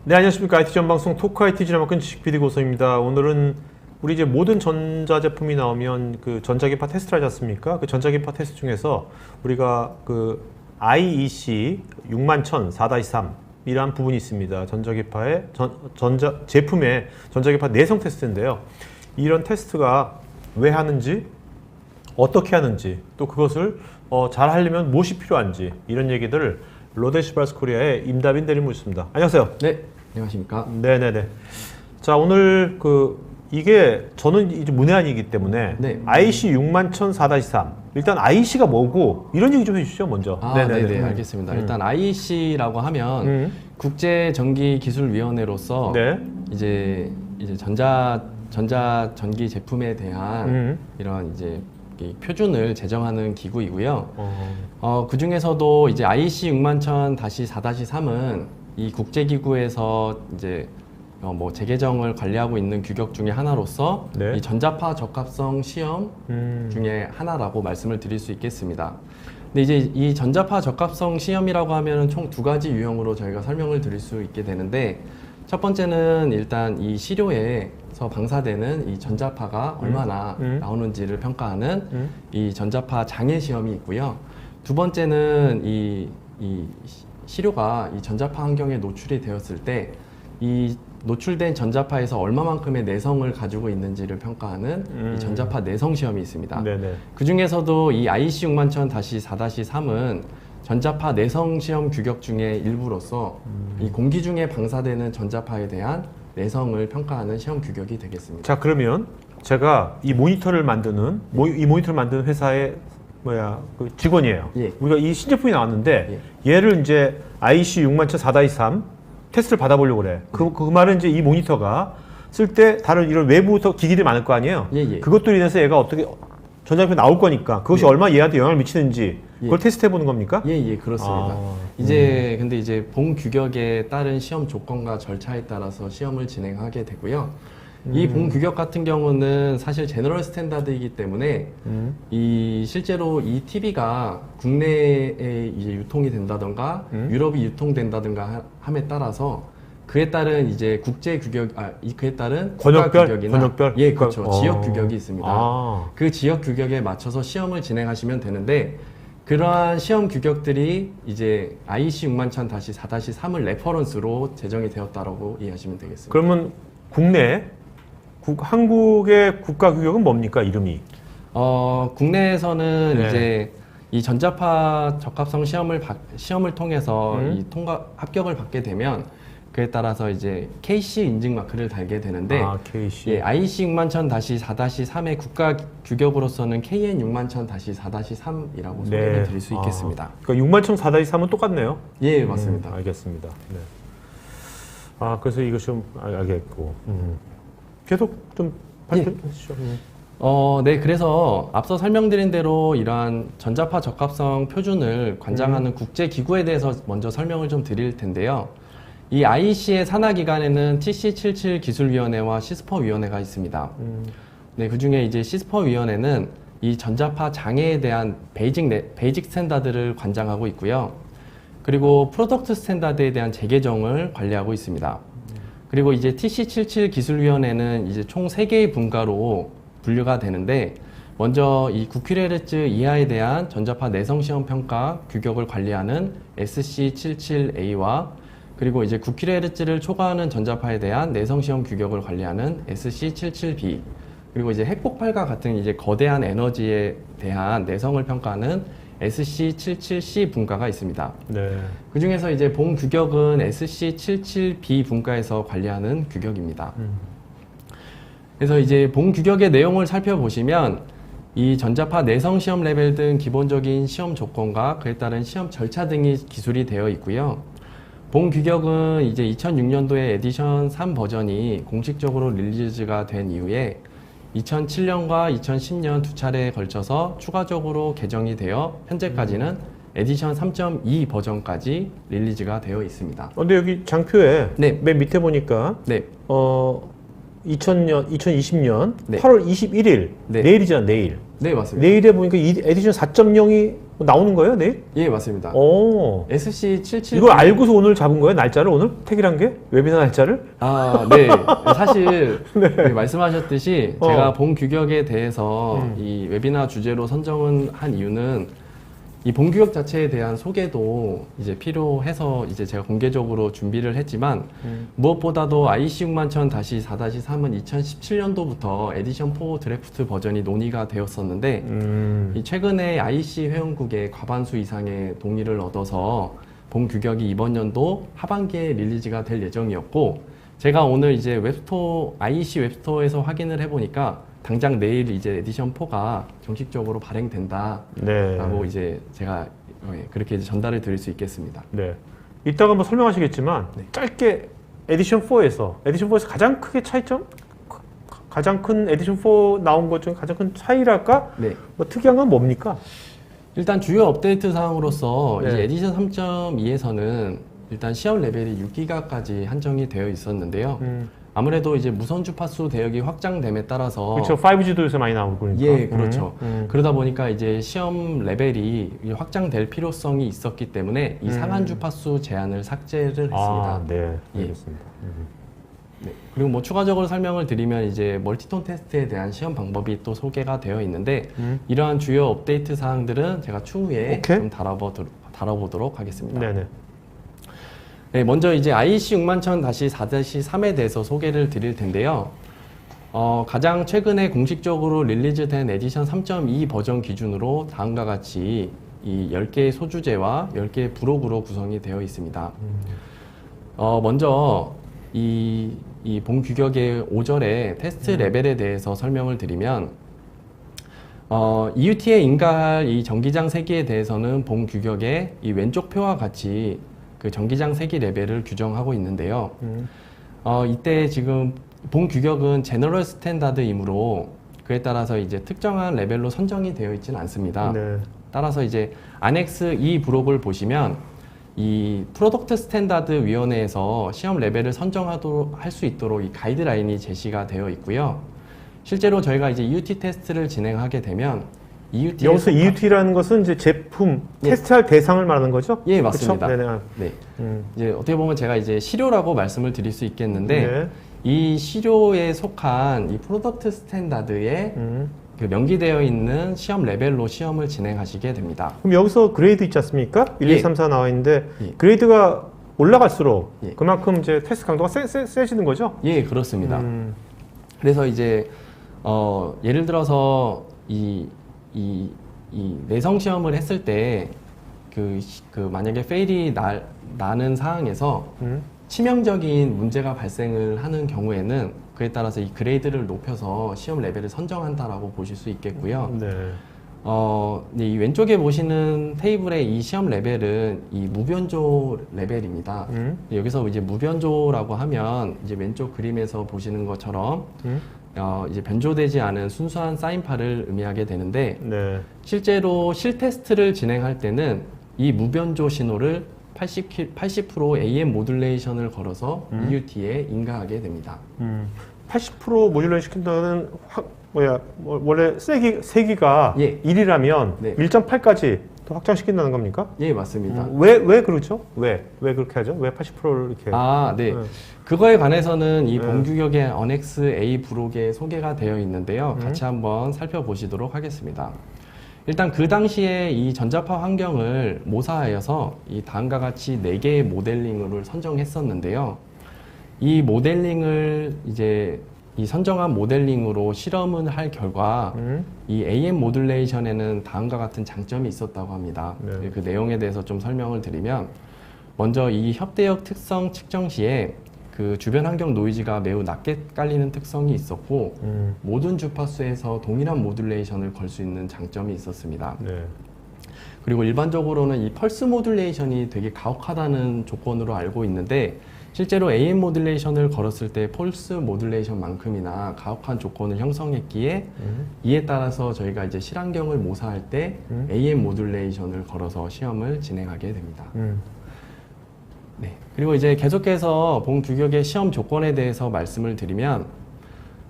네, 안녕하십니까. IT 전방송 토크 IT 지나막은 지식 PD 고소입니다. 오늘은 우리 이제 모든 전자제품이 나오면 그 전자기파 테스트를 하지 않습니까? 그 전자기파 테스트 중에서 우리가 그 IEC 61000-4-3이라는 부분이 있습니다. 전자기파의 제품의 전자기파 내성 테스트인데요. 이런 테스트가 왜 하는지, 어떻게 하는지, 또 그것을 잘 하려면 무엇이 필요한지 이런 얘기들을 로데시발스 코리아의 임다빈 대리님 모셨습니다. 안녕하세요. 네, 안녕하십니까. 네네네. 자, 오늘 이게 저는 이제 문외한이기 때문에 네. IC 61000-4-3 일단 IC가 뭐고 이런 얘기 좀 해주시죠 먼저. 네네, 알겠습니다. 일단 IEC라고 하면 국제전기기술위원회로서 네. 이제 전자전기 제품에 대한 이런 이제 이 표준을 제정하는 기구이고요. 그 중에서도 이제 IEC 61000-4-3은 이 국제기구에서 이제 뭐 재개정을 관리하고 있는 규격 중에 하나로서 네. 이 전자파 적합성 시험 중에 하나라고 말씀을 드릴 수 있겠습니다. 근데 이제 이 전자파 적합성 시험이라고 하면 총 두 가지 유형으로 저희가 설명을 드릴 수 있게 되는데, 첫 번째는 일단 이 시료에서 방사되는 이 전자파가 얼마나 나오는지를 평가하는 이 전자파 장애 시험이 있고요. 두 번째는 이 시료가 이 전자파 환경에 노출이 되었을 때 이 노출된 전자파에서 얼마만큼의 내성을 가지고 있는지를 평가하는 이 전자파 내성 시험이 있습니다. 네네. 그 중에서도 이 IEC 61000-4-3은 전자파 내성 시험 규격 중에 일부로서 이 공기 중에 방사되는 전자파에 대한 내성을 평가하는 시험 규격이 되겠습니다. 자, 그러면 제가 이 모니터를 만드는 이 모니터를 만드는 회사의 그 직원이에요. 예. 우리가 이 신제품이 나왔는데 얘를 이제 IEC 61000-4-3 테스트를 받아보려고 그래. 그 말은 이제 이 모니터가 쓸 때 다른 이런 외부 기기들이 많을 거 아니에요. 예. 그것들로 인해서 얘가 어떻게 전자제품이 나올 거니까 그것이 얼마 얘한테 영향을 미치는지 그걸 테스트해 보는 겁니까? 예, 그렇습니다. 근데 이제 본 규격에 따른 시험 조건과 절차에 따라서 시험을 진행하게 되고요. 이 본 규격 같은 경우는 사실 제너럴 스탠다드이기 때문에 실제로 이 TV가 국내에 이제 유통이 된다던가 유럽이 유통된다던가 함에 따라서 그에 따른 이제 국제 규격, 그에 따른 국가 규격이나 번역별? 예, 그렇죠. 지역 규격이 있습니다. 아. 그 지역 규격에 맞춰서 시험을 진행하시면 되는데, 그러한 시험 규격들이 이제 IEC 61000-4-3을 레퍼런스로 제정이 되었다라고 이해하시면 되겠습니다. 그러면 국내 한국의 국가 규격은 뭡니까, 이름이? 국내에서는 네. 이제 이 전자파 적합성 시험을 통해서 이 합격을 받게 되면 그에 따라서 이제 KC 인증 마크를 달게 되는데, KC. 예, IEC 61000-4-3의 국가 규격으로서는 KN 61000-4-3이라고 소개를 드릴 수 있겠습니다. 그러니까 61000-4-3은 똑같네요. 예, 맞습니다. 알겠습니다. 네. 그래서 이거 좀 알겠고. 계속 좀 발표해 주시죠. 네, 그래서 앞서 설명드린 대로 이러한 전자파 적합성 표준을 관장하는 국제기구에 대해서 먼저 설명을 좀 드릴 텐데요. 이 IEC의 산하기관에는 TC77 기술위원회와 시스퍼위원회가 있습니다. 네, 그 중에 이제 시스퍼위원회는 이 전자파 장애에 대한 베이직 스탠다드를 관장하고 있고요. 그리고 프로덕트 스탠다드에 대한 재개정을 관리하고 있습니다. 그리고 이제 TC77 기술위원회는 이제 총 3개의 분과로 분류가 되는데, 먼저 이 9kHz 이하에 대한 전자파 내성 시험 평가 규격을 관리하는 SC77A와 그리고 이제 9kHz를 초과하는 전자파에 대한 내성 시험 규격을 관리하는 SC77B, 그리고 이제 핵폭발과 같은 이제 거대한 에너지에 대한 내성을 평가하는 SC77C 분과가 있습니다. 네. 그 중에서 이제 본 규격은 SC77B 분과에서 관리하는 규격입니다. 그래서 이제 본 규격의 내용을 살펴보시면 이 전자파 내성 시험 레벨 등 기본적인 시험 조건과 그에 따른 시험 절차 등이 기술이 되어 있고요. 본 규격은 이제 2006년도에 에디션 3 버전이 공식적으로 릴리즈가 된 이후에 2007년과 2010년 두 차례에 걸쳐서 추가적으로 개정이 되어 현재까지는 에디션 3.2 버전까지 릴리즈가 되어 있습니다. 근데 여기 장표에 네. 맨 밑에 보니까 네. 2020년 네. 8월 21일 네. 내일이잖아, 내일. 네, 맞습니다. 내일에 보니까 이 에디션 4.0이 나오는 거예요, 내일? 예, 맞습니다. 오. SC77 이걸 알고서 오늘 잡은 거예요, 날짜를 오늘 택이란 게 웨비나 날짜를? 아, 네. 사실 네, 말씀하셨듯이 어. 제가 본 규격에 대해서 이 웨비나 주제로 선정은 한 이유는 이 본 규격 자체에 대한 소개도 이제 필요해서 이제 제가 공개적으로 준비를 했지만 무엇보다도 IC 6000-4-3은 2017년도부터 에디션 4 드래프트 버전이 논의가 되었었는데 이 최근에 IC 회원국의 과반수 이상의 동의를 얻어서 본 규격이 이번 연도 하반기에 릴리즈가 될 예정이었고 제가 오늘 이제 웹스토어 IC 웹스토어에서 확인을 해보니까 당장 내일 이제 에디션 4가 정식적으로 발행된다라고 네. 이제 제가 그렇게 이제 전달을 드릴 수 있겠습니다. 네. 이따가 한번 설명하시겠지만 네. 짧게 에디션 4에서 가장 크게 차이점? 가장 큰 에디션 4 나온 것 중에 가장 큰 차이랄까? 네. 뭐 특이한 건 뭡니까? 일단 주요 업데이트 사항으로서 네. 이제 에디션 3.2에서는 일단 시험 레벨이 6기가까지 한정이 되어 있었는데요. 아무래도 이제 무선 주파수 대역이 확장됨에 따라서 그렇죠. 5G도 요새 많이 나오고 그러니까. 예, 그렇죠. 그러다 보니까 이제 시험 레벨이 확장될 필요성이 있었기 때문에 이 상한 주파수 제한을 삭제를 했습니다. 아, 네. 예. 알겠습니다. 네. 그리고 뭐 추가적으로 설명을 드리면 이제 멀티톤 테스트에 대한 시험 방법이 또 소개가 되어 있는데 이러한 주요 업데이트 사항들은 제가 추후에 오케이. 좀 다뤄보도록 하겠습니다. 네네. 네, 먼저 이제 IC 6000-4-3에 대해서 소개를 드릴 텐데요. 가장 최근에 공식적으로 릴리즈된 에디션 3.2 버전 기준으로 다음과 같이 이 10개의 소주제와 10개의 부록으로 구성이 되어 있습니다. 먼저 이 본 규격의 5절의 테스트 레벨에 대해서 설명을 드리면 EUT에 인가할 이 전기장 세기에 대해서는 본 규격의 이 왼쪽 표와 같이 그 전기장 세기 레벨을 규정하고 있는데요. 이때 지금 본 규격은 제너럴 스탠다드이므로 그에 따라서 이제 특정한 레벨로 선정이 되어 있지는 않습니다. 네. 따라서 이제 안엑스 2 부록을 보시면 이 프로덕트 스탠다드 위원회에서 시험 레벨을 선정하도록 할 수 있도록 이 가이드라인이 제시가 되어 있고요. 실제로 저희가 이제 EUT 테스트를 진행하게 되면 EUT 여기서 EUT라는 것은 이제 제품 예. 테스트할 대상을 말하는 거죠? 예, 맞습니다. 그쵸? 네네. 네. 이제 어떻게 보면 제가 이제 시료라고 말씀을 드릴 수 있겠는데 네. 이 시료에 속한 이 프로덕트 스탠다드에 그 명기되어 있는 시험 레벨로 시험을 진행하시게 됩니다. 그럼 여기서 그레이드 있지 않습니까? 1, 2, 예. 3, 4 나와 있는데 예. 그레이드가 올라갈수록 예. 그만큼 이제 테스트 강도가 세지는 거죠? 예, 그렇습니다. 그래서 이제 예를 들어서 이 내성 시험을 했을 때 그 만약에 페일이 나는 상황에서 치명적인 문제가 발생을 하는 경우에는 그에 따라서 이 그레이드를 높여서 시험 레벨을 선정한다라고 보실 수 있겠고요. 네. 이 왼쪽에 보시는 테이블의 이 시험 레벨은 이 무변조 레벨입니다. 여기서 이제 무변조라고 하면 이제 왼쪽 그림에서 보시는 것처럼 이제 변조되지 않은 순수한 사인파를 의미하게 되는데 네. 실제로 실테스트를 진행할 때는 이 무변조 신호를 80% AM 모듈레이션을 걸어서 EUT에 인가하게 됩니다. 80% 모듈레이션 시킨다는 원래 세기가 예. 1이라면 네. 1.8까지 더 확장시킨다는 겁니까? 예, 맞습니다. 왜 그렇죠? 왜 그렇게 하죠? 왜 80%를 이렇게? 아, 네. 네. 그거에 관해서는 이 네. 본규격의 어넥스 A 부록에 소개가 되어 있는데요. 같이 한번 살펴보시도록 하겠습니다. 일단 그 당시에 이 전자파 환경을 모사하여서 이 다음과 같이 4개의 모델링을 선정했었는데요. 이 모델링을 이제 이 선정한 모델링으로 실험을 할 결과 이 AM 모듈레이션에는 다음과 같은 장점이 있었다고 합니다. 네. 그 내용에 대해서 좀 설명을 드리면 먼저 이 협대역 특성 측정 시에 그 주변 환경 노이즈가 매우 낮게 깔리는 특성이 있었고 모든 주파수에서 동일한 모듈레이션을 걸 수 있는 장점이 있었습니다. 네. 그리고 일반적으로는 이 펄스 모듈레이션이 되게 가혹하다는 조건으로 알고 있는데 실제로 AM 모듈레이션을 걸었을 때 펄스 모듈레이션만큼이나 가혹한 조건을 형성했기에 이에 따라서 저희가 이제 실환경을 모사할 때 AM 모듈레이션을 걸어서 시험을 진행하게 됩니다. 네. 그리고 이제 계속해서 본 규격의 시험 조건에 대해서 말씀을 드리면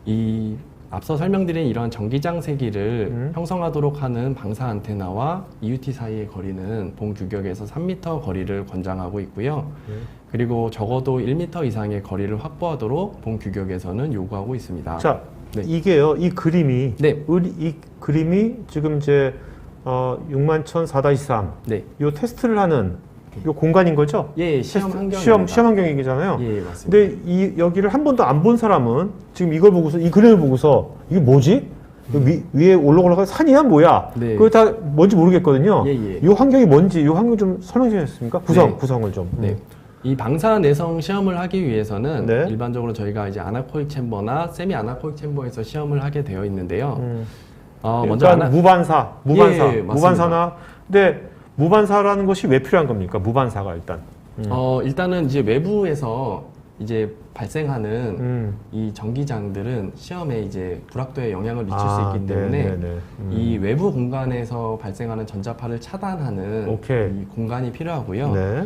이 앞서 설명드린 이런 전기장 세기를 형성하도록 하는 방사 안테나와 EUT 사이의 거리는 본 규격에서 3m 거리를 권장하고 있고요. 그리고 적어도 1m 이상의 거리를 확보하도록 본 규격에서는 요구하고 있습니다. 자, 네. 이게요, 이 그림이, 네. 이 그림이 지금 이제 61,4-3, 네. 요 테스트를 하는 요 공간인 거죠? 예, 시험 환경입니다. 시험 환경이잖아요. 예, 맞습니다. 근데 이 여기를 한 번도 안 본 사람은 지금 이걸 보고서 이 그림을 보고서 이게 뭐지? 위에 올라가 산이야 뭐야? 네. 그거 다 뭔지 모르겠거든요. 예, 예. 이 환경이 뭔지 이 환경 좀 설명해 주시겠습니까? 네. 구성을 좀. 네. 이 방사 내성 시험을 하기 위해서는 네. 일반적으로 저희가 이제 아나코익 챔버나 세미 아나코익 챔버에서 시험을 하게 되어 있는데요. 먼저 일단 무반사, 예, 맞습니다. 무반사나 근데 무반사라는 것이 왜 필요한 겁니까? 무반사가 일단. 일단은 이제 외부에서 이제 발생하는 이 전기장들은 시험에 이제 불확도에 영향을 미칠 수 있기 때문에 이 외부 공간에서 발생하는 전자파를 차단하는 오케이. 이 공간이 필요하고요. 네.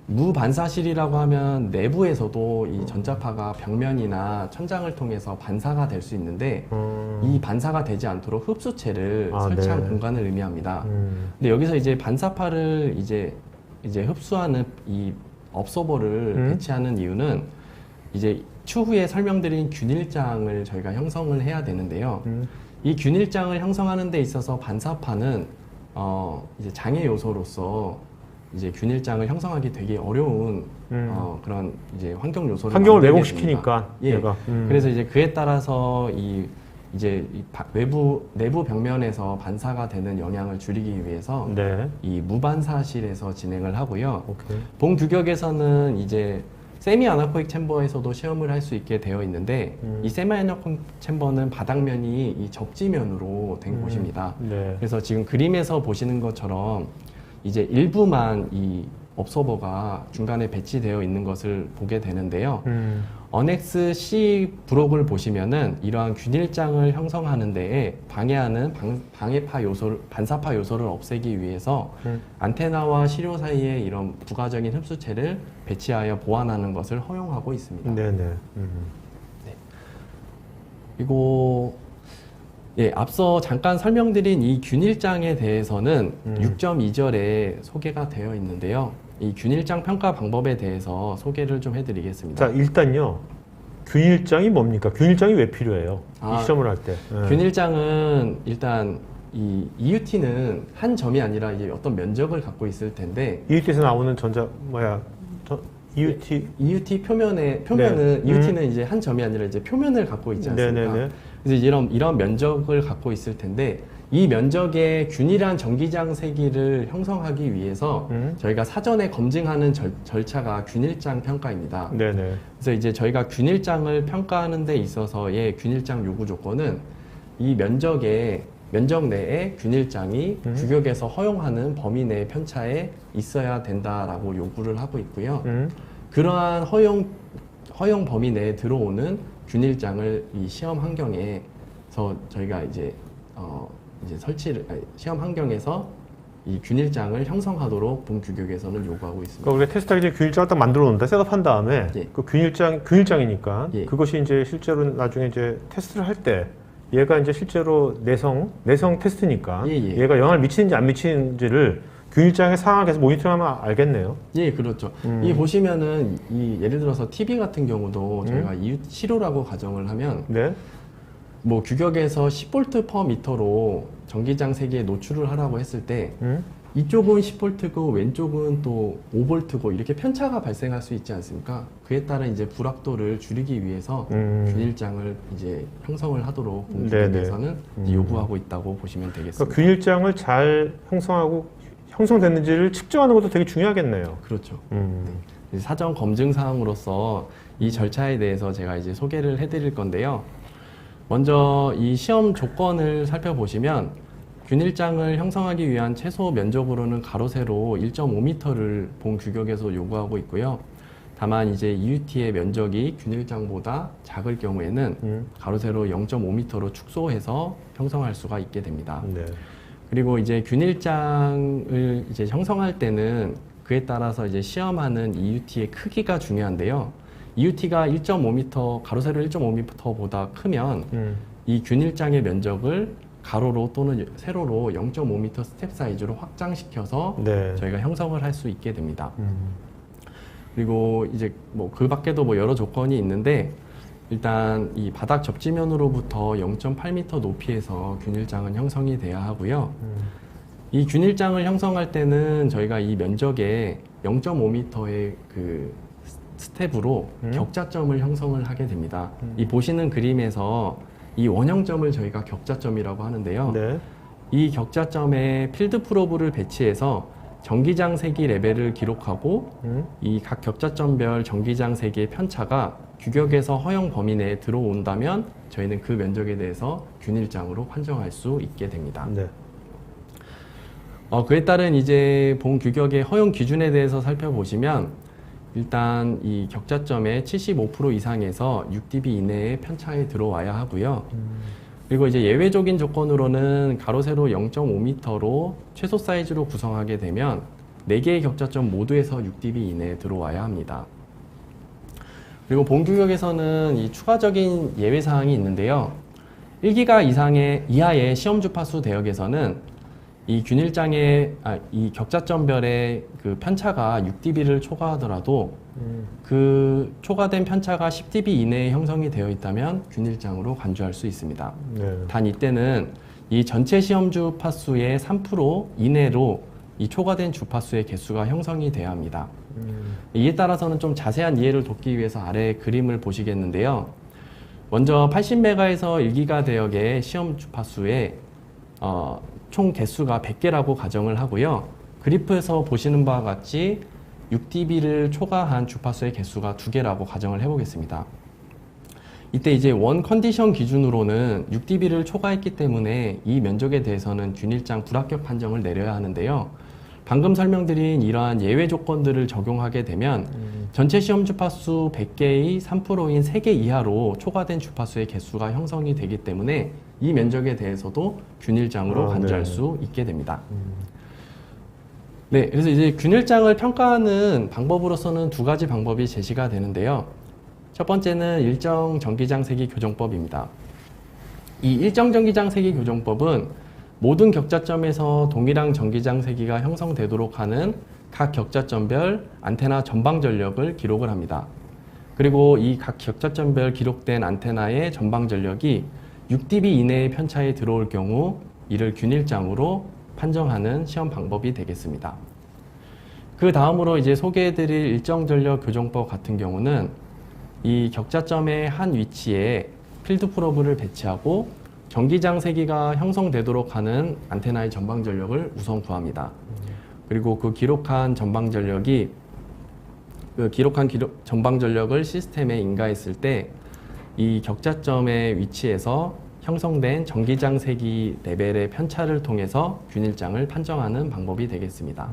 무반사실이라고 하면 내부에서도 이 전자파가 벽면이나 천장을 통해서 반사가 될 수 있는데 이 반사가 되지 않도록 흡수체를 설치한 네. 공간을 의미합니다. 근데 여기서 이제 반사파를 이제 흡수하는 이 업소버를 배치하는 이유는 이제 추후에 설명드린 균일장을 저희가 형성을 해야 되는데요. 이 균일장을 형성하는 데 있어서 반사파는 이제 장애 요소로서 이제 균일장을 형성하기 되게 어려운 그런 이제 환경 요소를 환경을 만들게 왜곡시키니까 됩니다. 예. 얘가. 그래서 이제 그에 따라서 내부 벽면에서 반사가 되는 영향을 줄이기 위해서 네. 이 무반사실에서 진행을 하고요. 오케이. 본 규격에서는 이제 세미 아나코익 챔버에서도 시험을 할 수 있게 되어 있는데 이 세미 아나코익 챔버는 바닥면이 이 접지면으로 된 곳입니다. 네. 그래서 지금 그림에서 보시는 것처럼 이제 일부만 이 업소버가 중간에 배치되어 있는 것을 보게 되는데요. 어넥스 C 브록을 보시면은 이러한 균일장을 형성하는 데에 방해하는 방해파 요소를, 반사파 요소를 없애기 위해서 안테나와 시료 사이에 이런 부가적인 흡수체를 배치하여 보완하는 것을 허용하고 있습니다. 네네. 그리고 예, 앞서 잠깐 설명드린 이 균일장에 대해서는 6.2절에 소개가 되어 있는데요. 이 균일장 평가 방법에 대해서 소개를 좀 해드리겠습니다. 자, 일단요. 균일장이 뭡니까? 균일장이 왜 필요해요? 아, 이 시험을 할 때. 균일장은 일단 이 EUT는 한 점이 아니라 이제 어떤 면적을 갖고 있을 텐데 EUT에서 나오는 EUT EUT 표면은 네. EUT는 이제 한 점이 아니라 이제 표면을 갖고 있지 않습니까? 네네네. 그래서 이런 면적을 갖고 있을 텐데 이 면적에 균일한 전기장 세기를 형성하기 위해서 저희가 사전에 검증하는 절차가 균일장 평가입니다. 네네. 그래서 이제 저희가 균일장을 평가하는 데 있어서의 균일장 요구 조건은 이 면적 내에 균일장이 규격에서 허용하는 범위 내 편차에 있어야 된다라고 요구를 하고 있고요. 그러한 허용 범위 내에 들어오는 균일장을 이 시험 환경에서 저희가 이제 시험 환경에서 이 균일장을 형성하도록 본 규격에서는 요구하고 있습니다. 그러니까 우리가 테스트하기 전에 균일장을 딱 만들어 놓는다. 셋업한 다음에 예. 그 균일장이니까 예. 그것이 이제 실제로 나중에 이제 테스트를 할 때 얘가 이제 실제로 내성 테스트니까 예. 얘가 영향을 미치는지 안 미치는지를 균일장의 상황을 계속 모니터링하면 알겠네요. 예, 그렇죠. 이 보시면은 예를 들어서 TV 같은 경우도 저희가 실호라고 가정을 하면 네. 뭐 규격에서 10V per 미터로 전기장 세기에 노출을 하라고 했을 때 이쪽은 10V고 왼쪽은 또 5V고 이렇게 편차가 발생할 수 있지 않습니까? 그에 따른 이제 불확도를 줄이기 위해서 균일장을 이제 형성을 하도록 본 규격에서는 요구하고 있다고 보시면 되겠습니다. 그러니까 균일장을 잘 형성됐는지를 측정하는 것도 되게 중요하겠네요. 그렇죠. 사전 검증 사항으로서 이 절차에 대해서 제가 이제 소개를 해드릴 건데요. 먼저 이 시험 조건을 살펴보시면 균일장을 형성하기 위한 최소 면적으로는 가로 세로 1.5m를 본 규격에서 요구하고 있고요. 다만 이제 EUT의 면적이 균일장보다 작을 경우에는 가로 세로 0.5m로 축소해서 형성할 수가 있게 됩니다. 네. 그리고 이제 균일장을 이제 형성할 때는 그에 따라서 이제 시험하는 EUT의 크기가 중요한데요. EUT가 1.5m, 가로 세로 1.5m보다 크면 이 균일장의 면적을 가로로 또는 세로로 0.5m 스텝 사이즈로 확장시켜서 네. 저희가 형성을 할 수 있게 됩니다. 그리고 이제 뭐 그 밖에도 뭐 여러 조건이 있는데 일단 이 바닥 접지면으로부터 0.8m 높이에서 균일장은 형성이 돼야 하고요. 이 균일장을 형성할 때는 저희가 이 면적에 0.5m의 그 스텝으로 격자점을 형성을 하게 됩니다. 이 보시는 그림에서 이 원형점을 저희가 격자점이라고 하는데요. 네. 이 격자점에 필드 프로브를 배치해서 전기장 세기 레벨을 기록하고 이 각 격자점별 전기장 세기의 편차가 규격에서 허용 범위 내에 들어온다면 저희는 그 면적에 대해서 균일장으로 판정할 수 있게 됩니다. 네. 그에 따른 이제 본 규격의 허용 기준에 대해서 살펴보시면 일단 이 격자점의 75% 이상에서 6dB 이내의 편차에 들어와야 하고요. 그리고 이제 예외적인 조건으로는 가로 세로 0.5m로 최소 사이즈로 구성하게 되면 4개의 격자점 모두에서 6dB 이내에 들어와야 합니다. 그리고 본 규격에서는 이 추가적인 예외 사항이 있는데요. 1기가 이하의 시험 주파수 대역에서는 이 균일장의 이 격자점별의 그 편차가 6dB를 초과하더라도 그 초과된 편차가 10dB 이내에 형성이 되어 있다면 균일장으로 간주할 수 있습니다. 네. 단 이때는 이 전체 시험 주파수의 3% 이내로 이 초과된 주파수의 개수가 형성이 돼야 합니다. 이에 따라서는 좀 자세한 이해를 돕기 위해서 아래 그림을 보시겠는데요. 먼저 80메가에서 1기가 대역의 시험 주파수의 총 개수가 100개라고 가정을 하고요. 그래프에서 보시는 바와 같이 6dB를 초과한 주파수의 개수가 2개라고 가정을 해보겠습니다. 이때 이제 원 컨디션 기준으로는 6dB를 초과했기 때문에 이 면적에 대해서는 균일장 불합격 판정을 내려야 하는데요. 방금 설명드린 이러한 예외 조건들을 적용하게 되면 전체 시험 주파수 100개의 3%인 3개 이하로 초과된 주파수의 개수가 형성이 되기 때문에 이 면적에 대해서도 균일장으로 간주할 수 있게 됩니다. 네, 그래서 이제 균일장을 평가하는 방법으로서는 2가지 방법이 제시가 되는데요. 첫 번째는 일정 전기장 세기 교정법입니다. 이 일정 전기장 세기 교정법은 모든 격자점에서 동일한 전기장 세기가 형성되도록 하는 각 격자점별 안테나 전방 전력을 기록을 합니다. 그리고 이 각 격자점별 기록된 안테나의 전방 전력이 6dB 이내의 편차에 들어올 경우 이를 균일장으로 판정하는 시험 방법이 되겠습니다. 그 다음으로 이제 소개해드릴 일정 전력 교정법 같은 경우는 이 격자점의 한 위치에 필드 프로브를 배치하고 전기장 세기가 형성되도록 하는 안테나의 전방 전력을 우선 구합니다. 그리고 그 기록한 전방 전력이 전방 전력을 시스템에 인가했을 때 이 격자점의 위치에서 형성된 전기장 세기 레벨의 편차를 통해서 균일장을 판정하는 방법이 되겠습니다.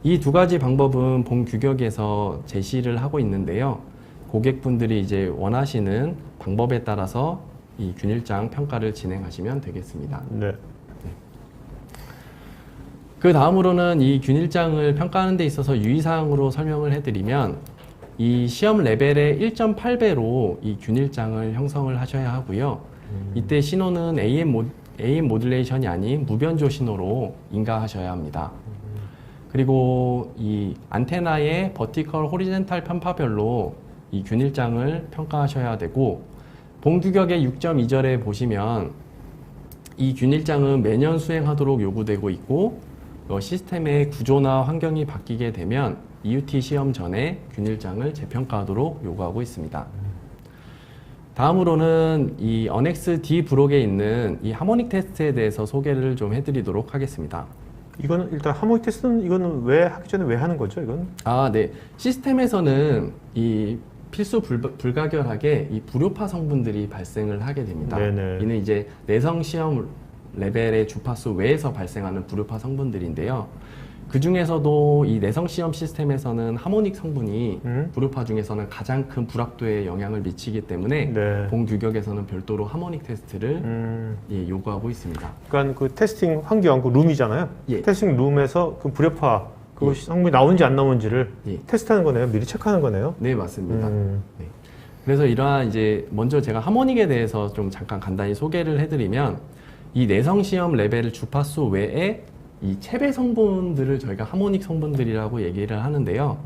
이 2가지 방법은 본 규격에서 제시를 하고 있는데요. 고객분들이 이제 원하시는 방법에 따라서 이 균일장 평가를 진행하시면 되겠습니다. 네. 그 다음으로는 이 균일장을 평가하는 데 있어서 유의사항으로 설명을 해드리면 이 시험 레벨의 1.8배로 이 균일장을 형성을 하셔야 하고요. 이때 신호는 AM 모듈레이션이 아닌 무변조 신호로 인가하셔야 합니다. 그리고 이 안테나의 버티컬, 호리젠탈 편파별로 이 균일장을 평가하셔야 되고 본 규격의 6.2절에 보시면 이 균일장은 매년 수행하도록 요구되고 있고 시스템의 구조나 환경이 바뀌게 되면 EUT 시험 전에 균일장을 재평가하도록 요구하고 있습니다. 다음으로는 이 어넥스 D 브록에 있는 이 하모닉 테스트에 대해서 소개를 좀 해드리도록 하겠습니다. 이거는 일단 하모닉 테스트는 이거는 왜 하기 전에 왜 하는 거죠? 이건? 네. 시스템에서는 이 필수 불가결하게 이 불효파 성분들이 발생을 하게 됩니다. 네네. 이는 이제 내성 시험 레벨의 주파수 외에서 발생하는 불효파 성분들인데요. 그 중에서도 이 내성 시험 시스템에서는 하모닉 성분이 불효파 중에서는 가장 큰 불확도에 영향을 미치기 때문에 네. 본 규격에서는 별도로 하모닉 테스트를 요구하고 있습니다. 그러니까 그 테스팅 환경, 그 룸이잖아요. 예. 테스팅 룸에서 그 불협화 그것이 성분이 나오는지 안 나오는지를 예. 테스트하는 거네요. 미리 체크하는 거네요. 네, 맞습니다. 음. 네. 그래서 이러한 이제 먼저 제가 하모닉에 대해서 좀 잠깐 간단히 소개를 해드리면 이 내성 시험 레벨 주파수 외에 이 체배 성분들을 저희가 하모닉 성분들이라고 얘기를 하는데요.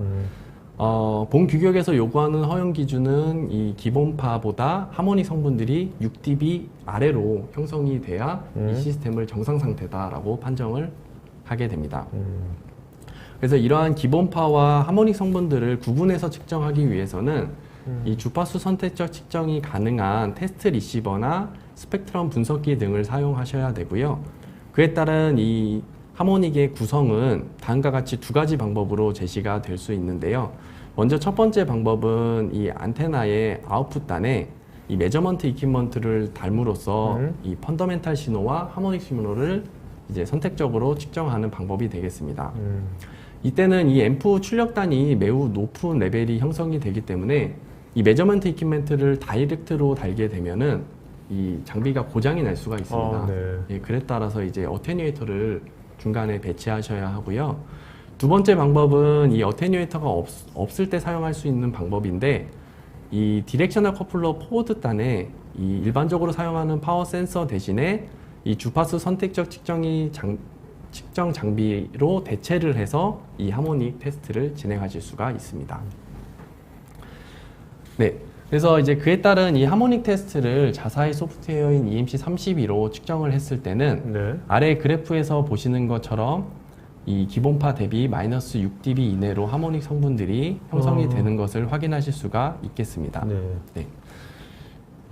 본 규격에서 요구하는 허용 기준은 이 기본파보다 하모닉 성분들이 6dB 아래로 형성이 돼야 이 시스템을 정상 상태다라고 판정을 하게 됩니다. 그래서 이러한 기본파와 하모닉 성분들을 구분해서 측정하기 위해서는 이 주파수 선택적 측정이 가능한 테스트 리시버나 스펙트럼 분석기 등을 사용하셔야 되고요. 그에 따른 이 하모닉의 구성은 다음과 같이 두 가지 방법으로 제시가 될 수 있는데요. 먼저 첫 번째 방법은 이 안테나의 아웃풋단에 이 메저먼트 이퀴먼트를 달므로써 이 펀더멘탈 신호와 하모닉 신호를 이제 선택적으로 측정하는 방법이 되겠습니다. 이때는 이 앰프 출력단이 매우 높은 레벨이 형성이 되기 때문에 이 메저먼트 이퀴먼트를 다이렉트로 달게 되면은 이 장비가 고장이 날 수가 있습니다. 네. 예, 그에 따라서 이제 어테뉴에이터를 중간에 배치하셔야 하고요. 두 번째 방법은 이 어테뉴에이터가 없을 때 사용할 수 있는 방법인데 이 디렉셔널 커플러 포워드 단에 이 일반적으로 사용하는 파워 센서 대신에 이 주파수 선택적 측정 장비로 대체를 해서 이 하모닉 테스트를 진행하실 수가 있습니다. 네. 그래서 이제 그에 따른 이 하모닉 테스트를 자사의 소프트웨어인 EMC32로 측정을 했을 때는 네. 아래 그래프에서 보시는 것처럼 이 기본파 대비 마이너스 6dB 이내로 하모닉 성분들이 형성이 되는 것을 확인하실 수가 있겠습니다. 네. 네.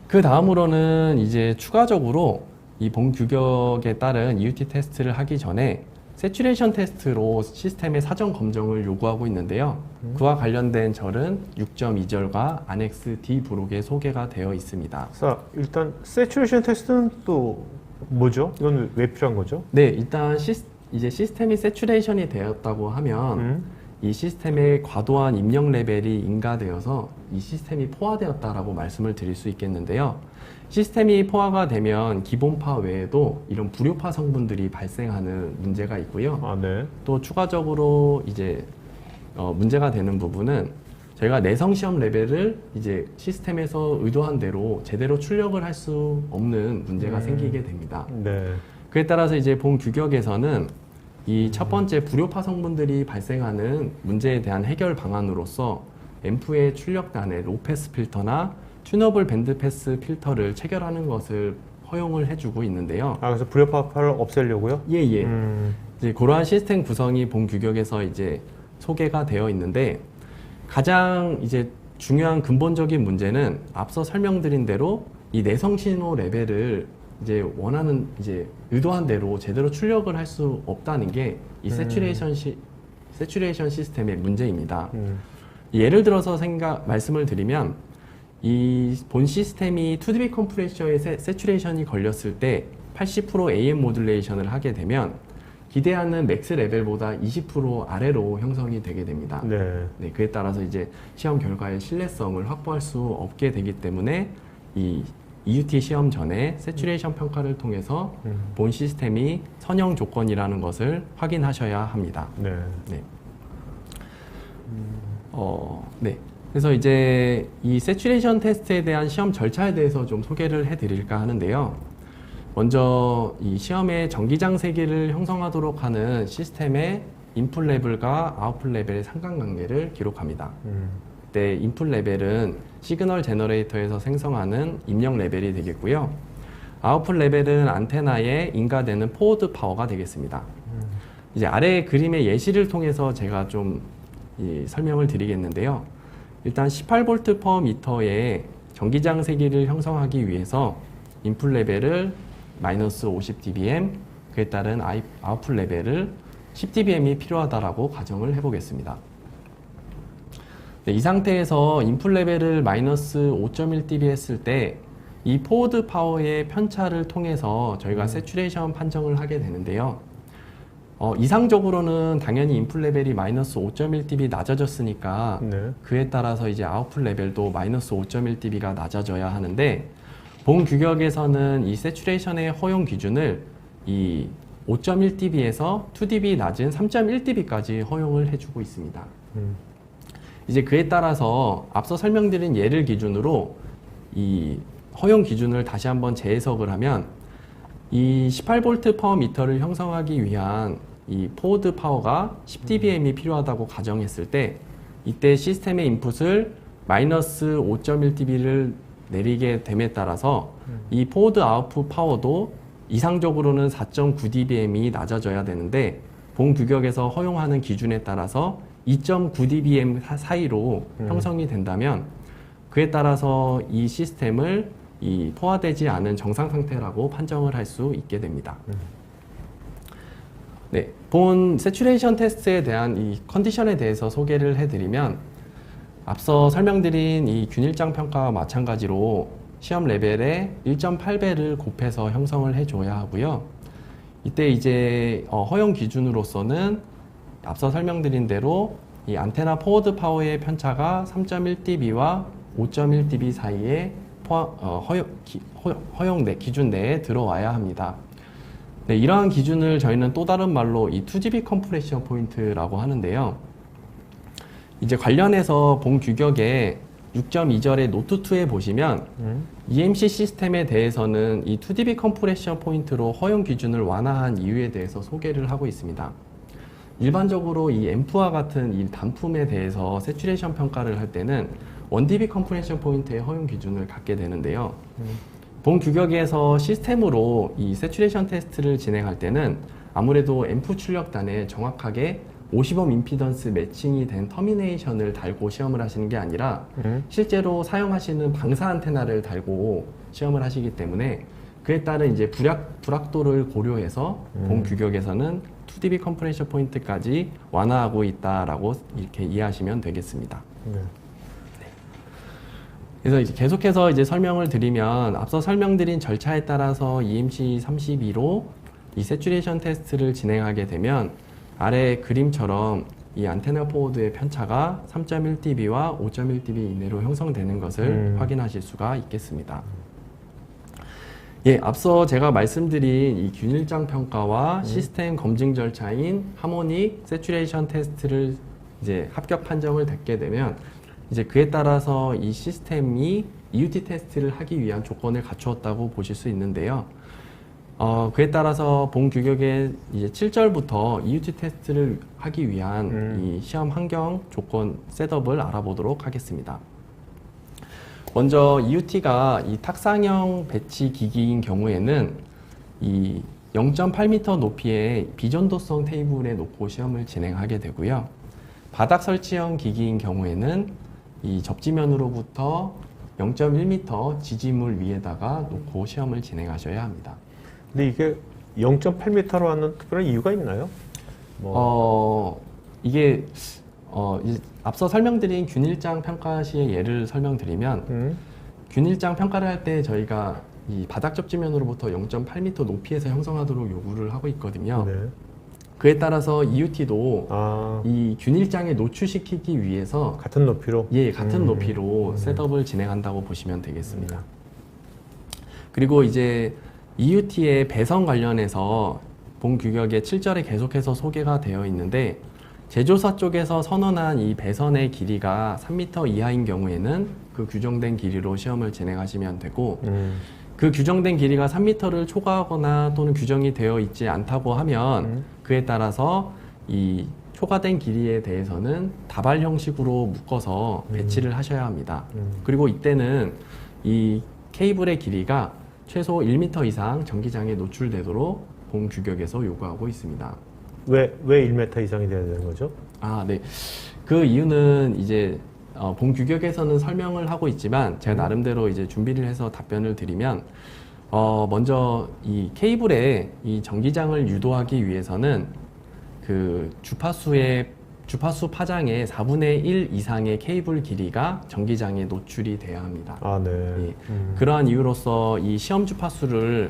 그 다음으로는 이제 추가적으로 이 본 규격에 따른 EUT 테스트를 하기 전에 세츄레이션 테스트로 시스템의 사전 검정을 요구하고 있는데요. 그와 관련된 절은 6.2절과 안엑스 D 부록에 소개가 되어 있습니다. 자, 일단 세츄레이션 테스트는 또 뭐죠? 이건 왜 필요한 거죠? 네, 일단 이제 시스템이 세츄레이션이 되었다고 하면 이 시스템의 과도한 입력 레벨이 인가되어서 이 시스템이 포화되었다라고 말씀을 드릴 수 있겠는데요. 시스템이 포화가 되면 기본파 외에도 이런 불효파 성분들이 발생하는 문제가 있고요. 아, 네. 또 추가적으로 이제 문제가 되는 부분은 저희가 내성 시험 레벨을 이제 시스템에서 의도한 대로 제대로 출력을 할 수 없는 문제가 생기게 됩니다. 네. 그에 따라서 이제 본 규격에서는 이 첫 번째 불효파 성분들이 발생하는 문제에 대한 해결 방안으로서 앰프의 출력단에 로패스 필터나 튜너블 밴드 패스 필터를 체결하는 것을 허용을 해주고 있는데요. 아, 그래서 불협화파를 없애려고요? 예. 이제 그러한 시스템 구성이 본 규격에서 이제 소개가 되어 있는데 가장 이제 중요한 근본적인 문제는 앞서 설명드린 대로 이 내성 신호 레벨을 이제 원하는 이제 의도한 대로 제대로 출력을 할 수 없다는 게 이 세츄레이션 시스템의 문제입니다. 예를 들어서 말씀을 드리면 이 본 시스템이 2dB 컴프레셔의 세츄레이션이 걸렸을 때 80% AM 모듈레이션을 하게 되면 기대하는 맥스 레벨보다 20% 아래로 형성이 되게 됩니다. 네. 네, 그에 따라서 이제 시험 결과의 신뢰성을 확보할 수 없게 되기 때문에 이 EUT 시험 전에 세츄레이션 평가를 통해서 본 시스템이 선형 조건이라는 것을 확인하셔야 합니다. 네. 네. 네. 그래서 이제 이 세츄레이션 테스트에 대한 시험 절차에 대해서 좀 소개를 해드릴까 하는데요. 먼저 이 시험의 전기장 세기를 형성하도록 하는 시스템의 인풋 레벨과 아웃풋 레벨의 상관관계를 기록합니다. 그때 인풋 레벨은 시그널 제너레이터에서 생성하는 입력 레벨이 되겠고요. 아웃풋 레벨은 안테나에 인가되는 포워드 파워가 되겠습니다. 이제 아래 그림의 예시를 통해서 제가 좀 설명을 드리겠는데요. 일단 18V per 미터의 전기장 세기를 형성하기 위해서 인풋 레벨을 마이너스 50dBm, 그에 따른 아웃풋 레벨을 10dBm이 필요하다라고 가정을 해보겠습니다. 네, 이 상태에서 인풋 레벨을 마이너스 5.1dB 했을 때 이 포워드 파워의 편차를 통해서 저희가 세츄레이션 판정을 하게 되는데요. 이상적으로는 당연히 인풋 레벨이 마이너스 5.1dB 낮아졌으니까 네. 그에 따라서 이제 아웃풋 레벨도 마이너스 5.1dB가 낮아져야 하는데 본 규격에서는 이 세츄레이션의 허용 기준을 이 5.1dB에서 2dB 낮은 3.1dB까지 허용을 해주고 있습니다. 이제 그에 따라서 앞서 설명드린 예를 기준으로 이 허용 기준을 다시 한번 재해석을 하면 이 18V 파워 미터를 형성하기 위한 이 포워드 파워가 10dBm이 필요하다고 가정했을 때 이때 시스템의 인풋을 마이너스 5.1dB를 내리게 됨에 따라서 이 포워드 아웃풋 파워도 이상적으로는 4.9dBm이 낮아져야 되는데 본 규격에서 허용하는 기준에 따라서 2.9dBm 사이로 형성이 된다면 그에 따라서 이 시스템을 이 포화되지 않은 정상 상태라고 판정을 할 수 있게 됩니다. 네, 본 세츄레이션 테스트에 대한 이 컨디션에 대해서 소개를 해드리면 앞서 설명드린 이 균일장 평가와 마찬가지로 시험 레벨에 1.8배를 곱해서 형성을 해줘야 하고요. 이때 이제 허용 기준으로서는 앞서 설명드린 대로 이 안테나 포워드 파워의 편차가 3.1dB와 5.1dB 사이에 허용 기준 내에 들어와야 합니다. 네, 이러한 기준을 저희는 또 다른 말로 이 2GB 컴프레션 포인트라고 하는데요. 이제 관련해서 본 규격에 6.2절의 노트 2에 보시면 EMC 시스템에 대해서는 이 2dB 컴프레션 포인트로 허용 기준을 완화한 이유에 대해서 소개를 하고 있습니다. 일반적으로 이 앰프와 같은 이 단품에 대해서 세츄레이션 평가를 할 때는 1dB 컴프레션 포인트의 허용 기준을 갖게 되는데요. 본 규격에서 시스템으로 이 세츄레이션 테스트를 진행할 때는 아무래도 앰프 출력단에 정확하게 50옴 임피던스 매칭이 된 터미네이션을 달고 시험을 하시는 게 아니라 실제로 사용하시는 방사 안테나를 달고 시험을 하시기 때문에 그에 따른 이제 불확도를 고려해서 본 규격에서는 2dB 컴프레션 포인트까지 완화하고 있다라고 이렇게 이해하시면 되겠습니다. 그래서 이제 계속해서 이제 설명을 드리면 앞서 설명드린 절차에 따라서 EMC 32로 이 세츄레이션 테스트를 진행하게 되면 아래 그림처럼 이 안테나 포워드의 편차가 3.1dB와 5.1dB 이내로 형성되는 것을 확인하실 수가 있겠습니다. 예, 앞서 제가 말씀드린 이 균일장 평가와 시스템 검증 절차인 하모닉 세츄레이션 테스트를 이제 합격 판정을 받게 되면 이제 그에 따라서 이 시스템이 EUT 테스트를 하기 위한 조건을 갖추었다고 보실 수 있는데요. 그에 따라서 본 규격의 이제 7절부터 EUT 테스트를 하기 위한 이 시험 환경 조건 셋업을 알아보도록 하겠습니다. 먼저 EUT가 이 탁상형 배치 기기인 경우에는 이 0.8m 높이의 비전도성 테이블에 놓고 시험을 진행하게 되고요. 바닥 설치형 기기인 경우에는 이 접지면으로부터 0.1m 지지물 위에다가 놓고 시험을 진행하셔야 합니다. 근데 이게 0.8m로 하는 특별한 이유가 있나요? 이게 앞서 설명드린 균일장 평가 시의 예를 설명드리면 균일장 평가를 할 때 저희가 이 바닥 접지면으로부터 0.8m 높이에서 형성하도록 요구를 하고 있거든요. 네. 그에 따라서 EUT도 이 균일장에 노출시키기 위해서 같은 높이로? 예, 같은 높이로 셋업을 진행한다고 보시면 되겠습니다. 그리고 이제 EUT의 배선 관련해서 본 규격의 7절에 계속해서 소개가 되어 있는데 제조사 쪽에서 선언한 이 배선의 길이가 3m 이하인 경우에는 그 규정된 길이로 시험을 진행하시면 되고 그 규정된 길이가 3m를 초과하거나 또는 규정이 되어 있지 않다고 하면 그에 따라서 이 초과된 길이에 대해서는 다발 형식으로 묶어서 배치를 하셔야 합니다. 그리고 이때는 이 케이블의 길이가 최소 1m 이상 전기장에 노출되도록 본 규격에서 요구하고 있습니다. 왜 1m 이상이 돼야 되는 거죠? 네. 그 이유는 이제 본 규격에서는 설명을 하고 있지만 제가 나름대로 이제 준비를 해서 답변을 드리면 먼저 이 케이블에 이 전기장을 유도하기 위해서는 그 주파수 파장의 4분의 1 이상의 케이블 길이가 전기장에 노출이 돼야 합니다. 네. 예. 그러한 이유로서 이 시험 주파수에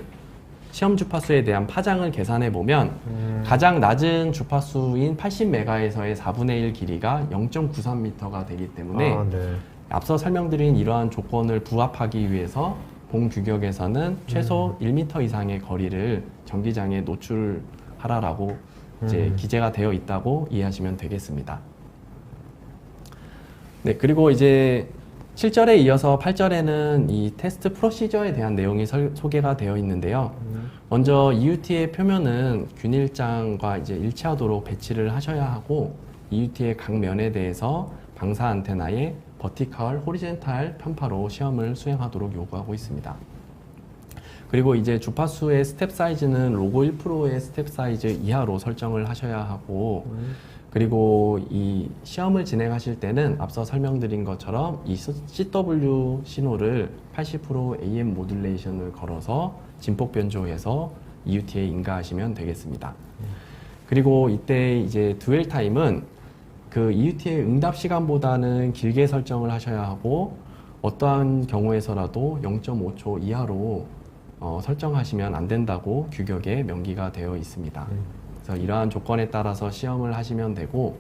대한 파장을 계산해 보면 가장 낮은 주파수인 80메가에서의 4분의 1 길이가 0.93m가 되기 때문에 네. 앞서 설명드린 이러한 조건을 부합하기 위해서 본 규격에서는 최소 1m 이상의 거리를 전기장에 노출하도록 하라라고 이제 기재가 되어 있다고 이해하시면 되겠습니다. 네, 그리고 이제 7절에 이어서 8절에는 이 테스트 프로시저에 대한 내용이 소개가 되어 있는데요. 먼저 EUT의 표면은 균일장과 이제 일치하도록 배치를 하셔야 하고, EUT의 각 면에 대해서 방사 안테나의 버티컬, 호리젠탈 편파로 시험을 수행하도록 요구하고 있습니다. 그리고 이제 주파수의 스텝 사이즈는 로고 1%의 스텝 사이즈 이하로 설정을 하셔야 하고, 그리고 이 시험을 진행하실 때는 앞서 설명드린 것처럼 이 CW 신호를 80% AM 모듈레이션을 걸어서 진폭 변조해서 EUT에 인가하시면 되겠습니다. 그리고 이때 이제 듀얼 타임은 그 EUT의 응답 시간보다는 길게 설정을 하셔야 하고, 어떠한 경우에서라도 0.5초 이하로 설정하시면 안 된다고 규격에 명기가 되어 있습니다. 그래서 이러한 조건에 따라서 시험을 하시면 되고,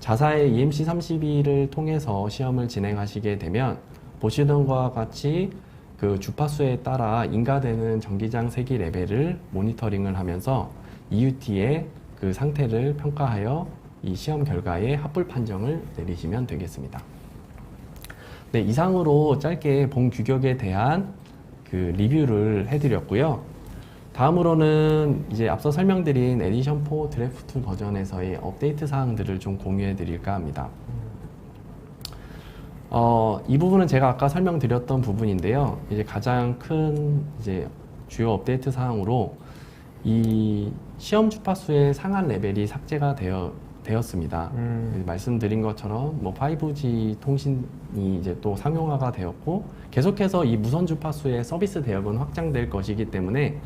자사의 EMC32를 통해서 시험을 진행하시게 되면 보시던 것과 같이 그 주파수에 따라 인가되는 전기장 세기 레벨을 모니터링을 하면서 EUT의 그 상태를 평가하여 이 시험 결과에 합불 판정을 내리시면 되겠습니다. 네, 이상으로 짧게 본 규격에 대한 그 리뷰를 해드렸고요. 다음으로는 이제 앞서 설명드린 에디션 4 드래프트 버전에서의 업데이트 사항들을 좀 공유해 드릴까 합니다. 이 부분은 제가 아까 설명드렸던 부분인데요. 이제 가장 큰 이제 주요 업데이트 사항으로 이 시험 주파수의 상한 레벨이 삭제가 되었습니다. 말씀드린 것처럼 뭐 5G 통신이 이제 또 상용화가 되었고, 계속해서 이 무선 주파수의 서비스 대역은 확장될 것이기 때문에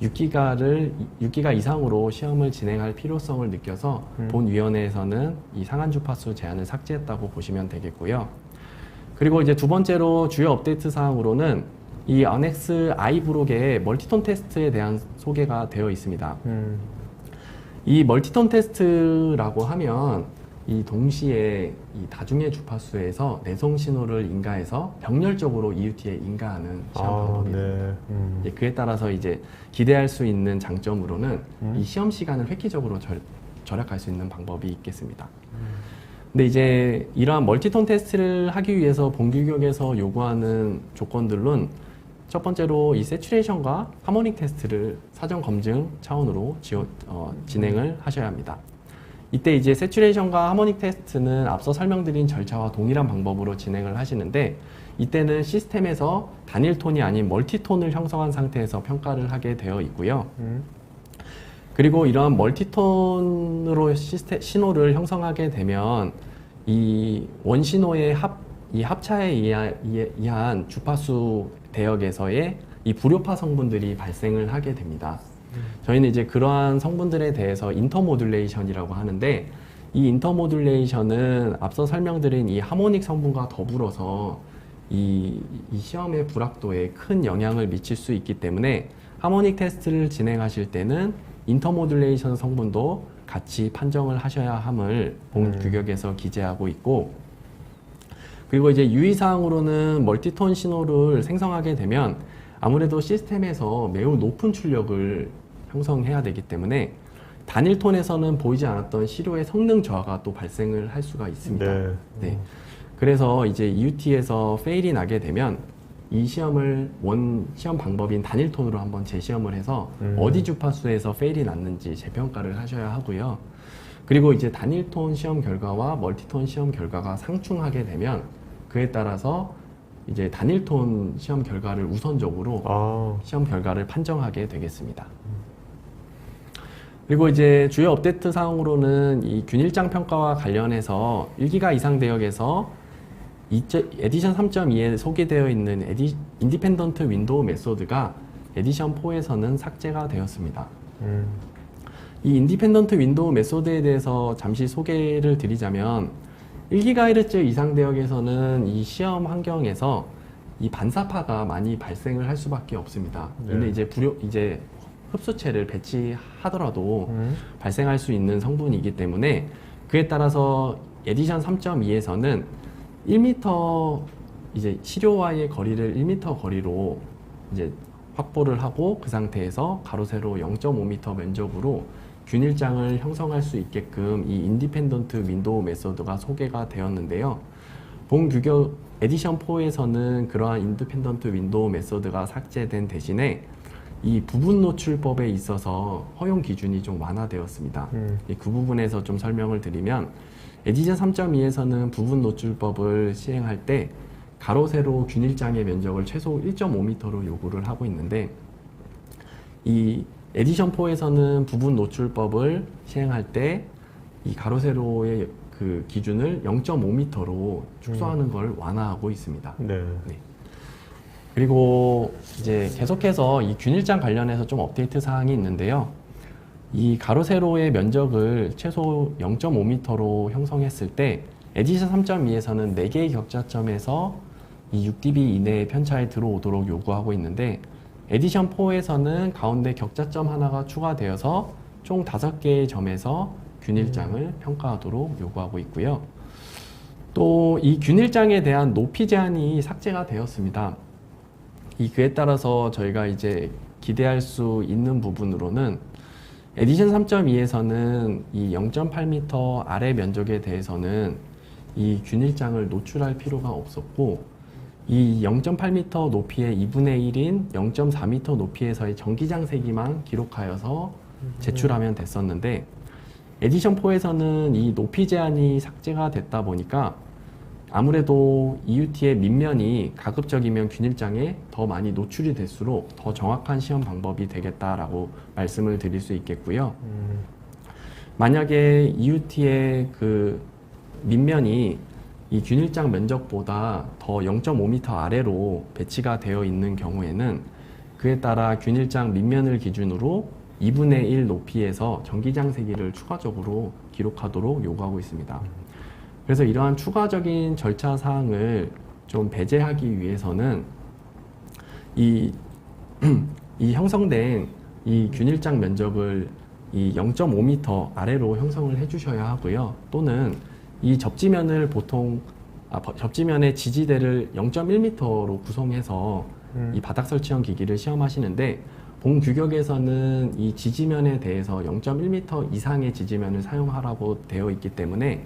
6기가 이상으로 시험을 진행할 필요성을 느껴서 본위원회에서는 이 상한 주파수 제한을 삭제했다고 보시면 되겠고요. 그리고 이제 두 번째로 주요 업데이트 사항으로는 이 어넥스 I 브록의 멀티톤 테스트에 대한 소개가 되어 있습니다. 이 멀티톤 테스트라고 하면 이 동시에 이 다중의 주파수에서 내성 신호를 인가해서 병렬적으로 EUT에 인가하는 시험 방법입니다. 네. 그에 따라서 이제 기대할 수 있는 장점으로는 이 시험 시간을 획기적으로 절약할 수 있는 방법이 있겠습니다. 근데 이제 이러한 멀티톤 테스트를 하기 위해서 본 규격에서 요구하는 조건들은 첫 번째로 이 세츄레이션과 하모닉 테스트를 사전 검증 차원으로 진행을 하셔야 합니다. 이때 이제 세츄레이션과 하모닉 테스트는 앞서 설명드린 절차와 동일한 방법으로 진행을 하시는데, 이때는 시스템에서 단일 톤이 아닌 멀티톤을 형성한 상태에서 평가를 하게 되어 있고요. 그리고 이러한 멀티톤으로 신호를 형성하게 되면 이 원신호의 합차에 의한 주파수 대역에서의 이 불효파 성분들이 발생을 하게 됩니다. 저희는 이제 그러한 성분들에 대해서 인터모듈레이션이라고 하는데, 이 인터모듈레이션은 앞서 설명드린 이 하모닉 성분과 더불어서 이 시험의 불확도에 큰 영향을 미칠 수 있기 때문에 하모닉 테스트를 진행하실 때는 인터모듈레이션 성분도 같이 판정을 하셔야 함을 본 규격에서 기재하고 있고, 그리고 이제 유의사항으로는 멀티톤 신호를 생성하게 되면 아무래도 시스템에서 매우 높은 출력을 형성해야 되기 때문에 단일 톤에서는 보이지 않았던 시료의 성능 저하가 또 발생을 할 수가 있습니다. 네. 그래서 이제 EUT에서 페일이 나게 되면 이 시험을 시험 방법인 단일 톤으로 한번 재시험을 해서 어디 주파수에서 페일이 났는지 재평가를 하셔야 하고요. 그리고 이제 단일 톤 시험 결과와 멀티톤 시험 결과가 상충하게 되면 그에 따라서 이제 단일 톤 시험 결과를 우선적으로 시험 결과를 판정하게 되겠습니다. 그리고 이제 주요 업데이트 사항으로는 이 균일장 평가와 관련해서 1기가 이상 대역에서 에디션 3.2에 소개되어 있는 인디펜던트 윈도우 메소드가 에디션 4에서는 삭제가 되었습니다. 이 인디펜던트 윈도우 메소드에 대해서 잠시 소개를 드리자면 1GHz 이상 대역에서는 이 시험 환경에서 이 반사파가 많이 발생을 할 수밖에 없습니다. 근데 이제 흡수체를 배치하더라도 발생할 수 있는 성분이기 때문에 그에 따라서 에디션 3.2에서는 1m 이제 시료와의 거리를 1m 거리로 이제 확보를 하고 그 상태에서 가로 세로 0.5m 면적으로 균일장을 형성할 수 있게끔 이 인디펜던트 윈도우 메소드가 소개가 되었는데요. 본 규격 에디션 4에서는 그러한 인디펜던트 윈도우 메소드가 삭제된 대신에 이 부분 노출법에 있어서 허용 기준이 좀 완화되었습니다. 그 부분에서 좀 설명을 드리면 에디션 3.2에서는 부분 노출법을 시행할 때 가로 세로 균일장의 면적을 최소 1.5m로 요구를 하고 있는데 이 에디션 4에서는 부분 노출법을 시행할 때 이 가로 세로의 그 기준을 0.5m로 축소하는 걸 완화하고 있습니다. 네. 네. 그리고 이제 계속해서 이 균일장 관련해서 좀 업데이트 사항이 있는데요. 이 가로 세로의 면적을 최소 0.5m로 형성했을 때 에디션 3.2에서는 4개의 격자점에서 이 6dB 이내의 편차에 들어오도록 요구하고 있는데 에디션 4에서는 가운데 격자점 하나가 추가되어서 총 5개의 점에서 균일장을 평가하도록 요구하고 있고요. 또 이 균일장에 대한 높이 제한이 삭제가 되었습니다. 그에 따라서 저희가 이제 기대할 수 있는 부분으로는 에디션 3.2에서는 이 0.8m 아래 면적에 대해서는 이 균일장을 노출할 필요가 없었고 이 0.8m 높이의 2분의 1인 0.4m 높이에서의 전기장 세기만 기록하여서 제출하면 됐었는데 에디션 4에서는 이 높이 제한이 삭제가 됐다 보니까 아무래도 EUT의 밑면이 가급적이면 균일장에 더 많이 노출이 될수록 더 정확한 시험 방법이 되겠다라고 말씀을 드릴 수 있겠고요. 만약에 EUT의 그 밑면이 이 균일장 면적보다 더 0.5m 아래로 배치가 되어 있는 경우에는 그에 따라 균일장 밑면을 기준으로 2분의 1 높이에서 전기장 세기를 추가적으로 기록하도록 요구하고 있습니다. 그래서 이러한 추가적인 절차 사항을 좀 배제하기 위해서는 이 형성된 이 균일장 면적을 이 0.5m 아래로 형성을 해주셔야 하고요. 또는 이 접지면을 보통 접지면의 지지대를 0.1m로 구성해서 이 바닥 설치형 기기를 시험하시는데 본 규격에서는 이 지지면에 대해서 0.1m 이상의 지지면을 사용하라고 되어 있기 때문에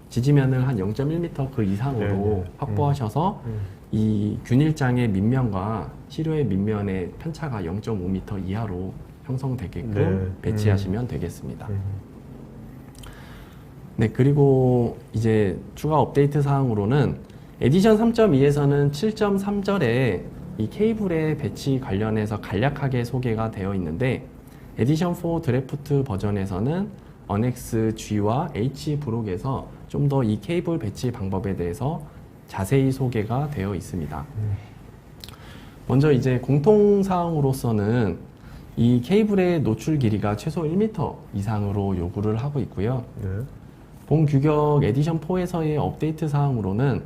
지지면을 한 0.1m 그 이상으로 확보하셔서 이 균일장의 밑면과 시료의 밑면의 편차가 0.5m 이하로 형성되게끔 배치하시면 되겠습니다. 네, 그리고 이제 추가 업데이트 사항으로는 에디션 3.2에서는 7.3절에 이 케이블의 배치 관련해서 간략하게 소개가 되어 있는데 에디션 4 드래프트 버전에서는 어넥스 G와 H 부록에서 좀 더 이 케이블 배치 방법에 대해서 자세히 소개가 되어 있습니다. 먼저 이제 공통사항으로서는 이 케이블의 노출 길이가 최소 1m 이상으로 요구를 하고 있고요. 본 규격 에디션 4에서의 업데이트 사항으로는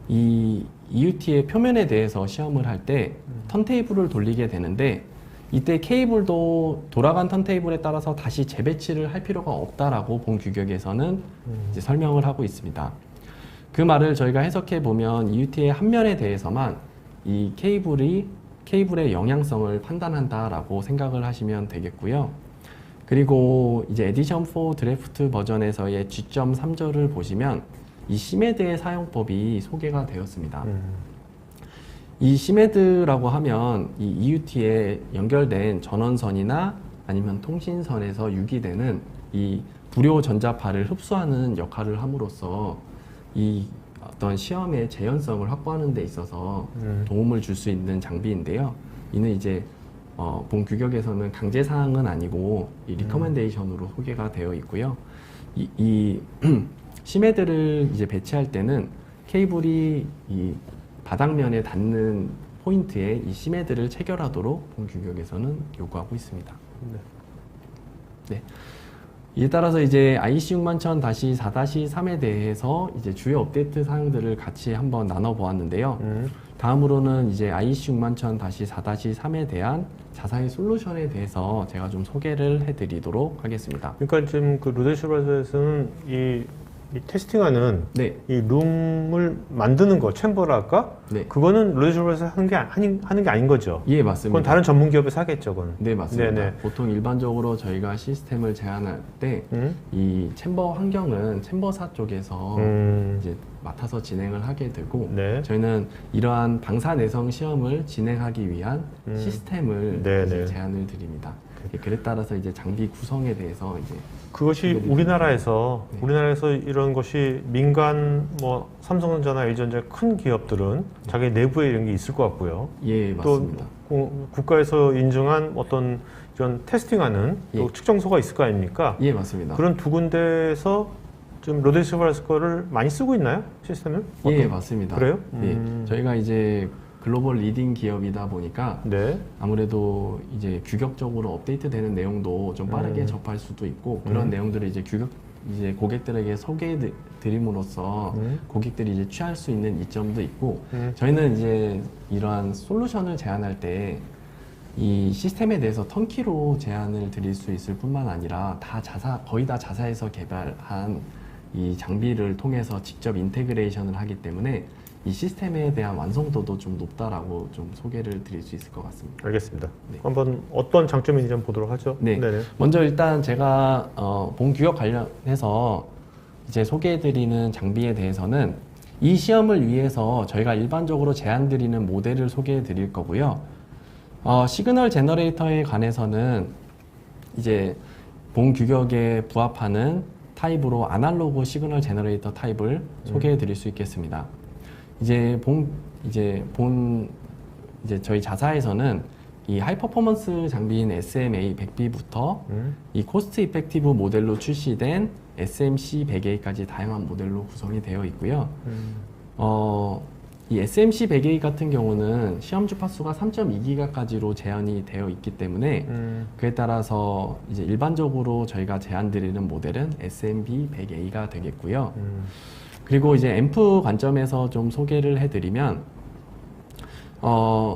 이 EUT의 표면에 대해서 시험을 할 때 턴테이블을 돌리게 되는데 이때 케이블도 돌아간 턴테이블에 따라서 다시 재배치를 할 필요가 없다라고 본 규격에서는 이제 설명을 하고 있습니다. 그 말을 저희가 해석해 보면 EUT의 한 면에 대해서만 이 케이블의 영향성을 판단한다라고 생각을 하시면 되겠고요. 그리고 이제 에디션 4 드래프트 버전에서의 G.3절을 보시면 이 시메드의 사용법이 소개가 되었습니다. 이 시메드라고 하면 이 EUT에 연결된 전원선이나 아니면 통신선에서 유기되는 이 불요 전자파를 흡수하는 역할을 함으로써 이 어떤 시험의 재현성을 확보하는 데 있어서 도움을 줄 수 있는 장비인데요. 이는 이제 본 규격에서는 강제 사항은 아니고 이 리커멘데이션으로 소개가 되어 있고요. 이 시메드를 이제 배치할 때는 케이블이 이 바닥면에 닿는 포인트에 이 시메드를 체결하도록 본 규격에서는 요구하고 있습니다. 네. 이에 따라서 이제 IC60000-4-3에 대해서 이제 주요 업데이트 사항들을 같이 한번 나눠보았는데요. 다음으로는 이제 IC60000-4-3에 대한 자사의 솔루션에 대해서 제가 좀 소개를 해드리도록 하겠습니다. 그러니까 지금 그 루데시버스에서는 이 이 테스팅하는 네, 이 룸을 만드는 거, 챔버랄까? 네, 그거는 로데시버에서 하는 게 아닌 거죠. 예, 그건 맞습니다. 다른 전문 기업에서 하겠죠, 그건. 네, 맞습니다. 네네. 보통 일반적으로 저희가 시스템을 제안할 때 이 챔버 환경은 챔버사 쪽에서 이제 맡아서 진행을 하게 되고 네. 저희는 이러한 방사 내성 시험을 진행하기 위한 시스템을 네네. 이제 제안을 드립니다. 그에 따라서 이제 장비 구성에 대해서 이제 그것이 소개드리겠습니다. 우리나라에서 이런 것이 민간 뭐 삼성전자나 LG전자 큰 기업들은 자기 내부에 이런 게 있을 것 같고요. 예, 맞습니다. 또 국가에서 인증한 어떤 이런 테스팅하는 또 예. 측정소가 있을 거 아닙니까? 예, 맞습니다. 그런 두 군데에서 좀 로데시버스 거를 많이 쓰고 있나요? 시스템을? 예, 어떤- 맞습니다. 그래요? 예, 저희가 이제 글로벌 리딩 기업이다 보니까 네. 아무래도 이제 규격적으로 업데이트되는 내용도 좀 빠르게 접할 수도 있고 그런 내용들을 이제 이제 고객들에게 소개해 드림으로써 고객들이 이제 취할 수 있는 이점도 있고 저희는 이제 이러한 솔루션을 제안할 때 이 시스템에 대해서 턴키로 제안을 드릴 수 있을 뿐만 아니라 거의 다 자사에서 개발한 이 장비를 통해서 직접 인테그레이션을 하기 때문에 이 시스템에 대한 완성도도 좀 높다라고 좀 소개를 드릴 수 있을 것 같습니다. 알겠습니다. 네. 한번 어떤 장점인지 좀 보도록 하죠. 네. 네네. 먼저 일단 제가 본 규격 관련해서 이제 소개해드리는 장비에 대해서는 이 시험을 위해서 저희가 일반적으로 제안드리는 모델을 소개해드릴 거고요. 시그널 제너레이터에 관해서는 이제 본 규격에 부합하는 타입으로 아날로그 시그널 제너레이터 타입을 소개해드릴 수 있겠습니다. 이제 저희 자사에서는 이 하이퍼포먼스 장비인 SMA 100B부터 이 코스트 이펙티브 모델로 출시된 SMC 100A까지 다양한 모델로 구성이 되어 있고요. 이 SMC 100A 같은 경우는 시험 주파수가 3.2기가까지로 제한이 되어 있기 때문에 그에 따라서 이제 일반적으로 저희가 제안드리는 모델은 SMB 100A가 되겠고요. 그리고 이제 앰프 관점에서 좀 소개를 해드리면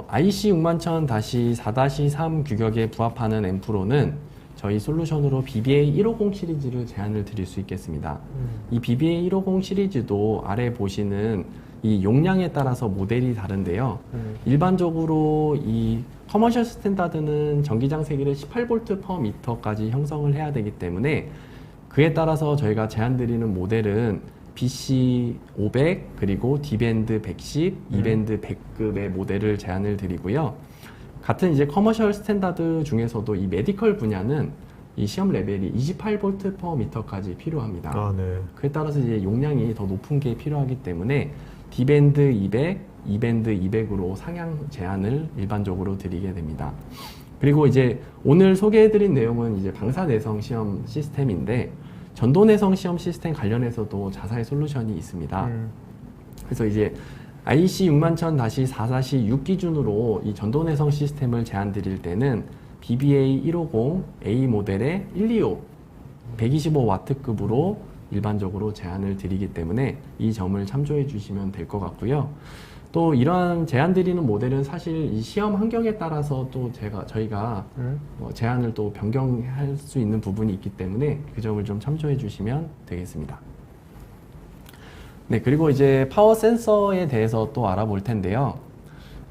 IC 60000-4-3 규격에 부합하는 앰프로는 저희 솔루션으로 BBA 150 시리즈를 제안을 드릴 수 있겠습니다. 이 BBA 150 시리즈도 아래 보시는 이 용량에 따라서 모델이 다른데요. 일반적으로 이 커머셜 스탠다드는 전기장 세기를 18V per m까지 형성을 해야 되기 때문에 그에 따라서 저희가 제안드리는 모델은 BC 500 그리고 D밴드 110, E밴드 100급의 모델을 제안을 드리고요. 같은 이제 커머셜 스탠다드 중에서도 이 메디컬 분야는 이 시험 레벨이 28V per m까지 필요합니다. 아, 네. 그에 따라서 이제 용량이 더 높은 게 필요하기 때문에 D밴드 200, E밴드 200으로 상향 제한을 일반적으로 드리게 됩니다. 그리고 이제 오늘 소개해드린 내용은 이제 방사 내성 시험 시스템인데 전도 내성 시험 시스템 관련해서도 자사의 솔루션이 있습니다. 그래서 이제 IC 60000-4-6 기준으로 이 전도 내성 시스템을 제안 드릴 때는 BBA 150 A 모델의 125 125W급으로 일반적으로 제안을 드리기 때문에 이 점을 참조해 주시면 될 것 같고요. 또 이러한 제안 드리는 모델은 사실 이 시험 환경에 따라서 또 저희가 제안을 또 변경할 수 있는 부분이 있기 때문에 그 점을 좀 참조해 주시면 되겠습니다. 네, 그리고 이제 파워 센서에 대해서 또 알아볼 텐데요.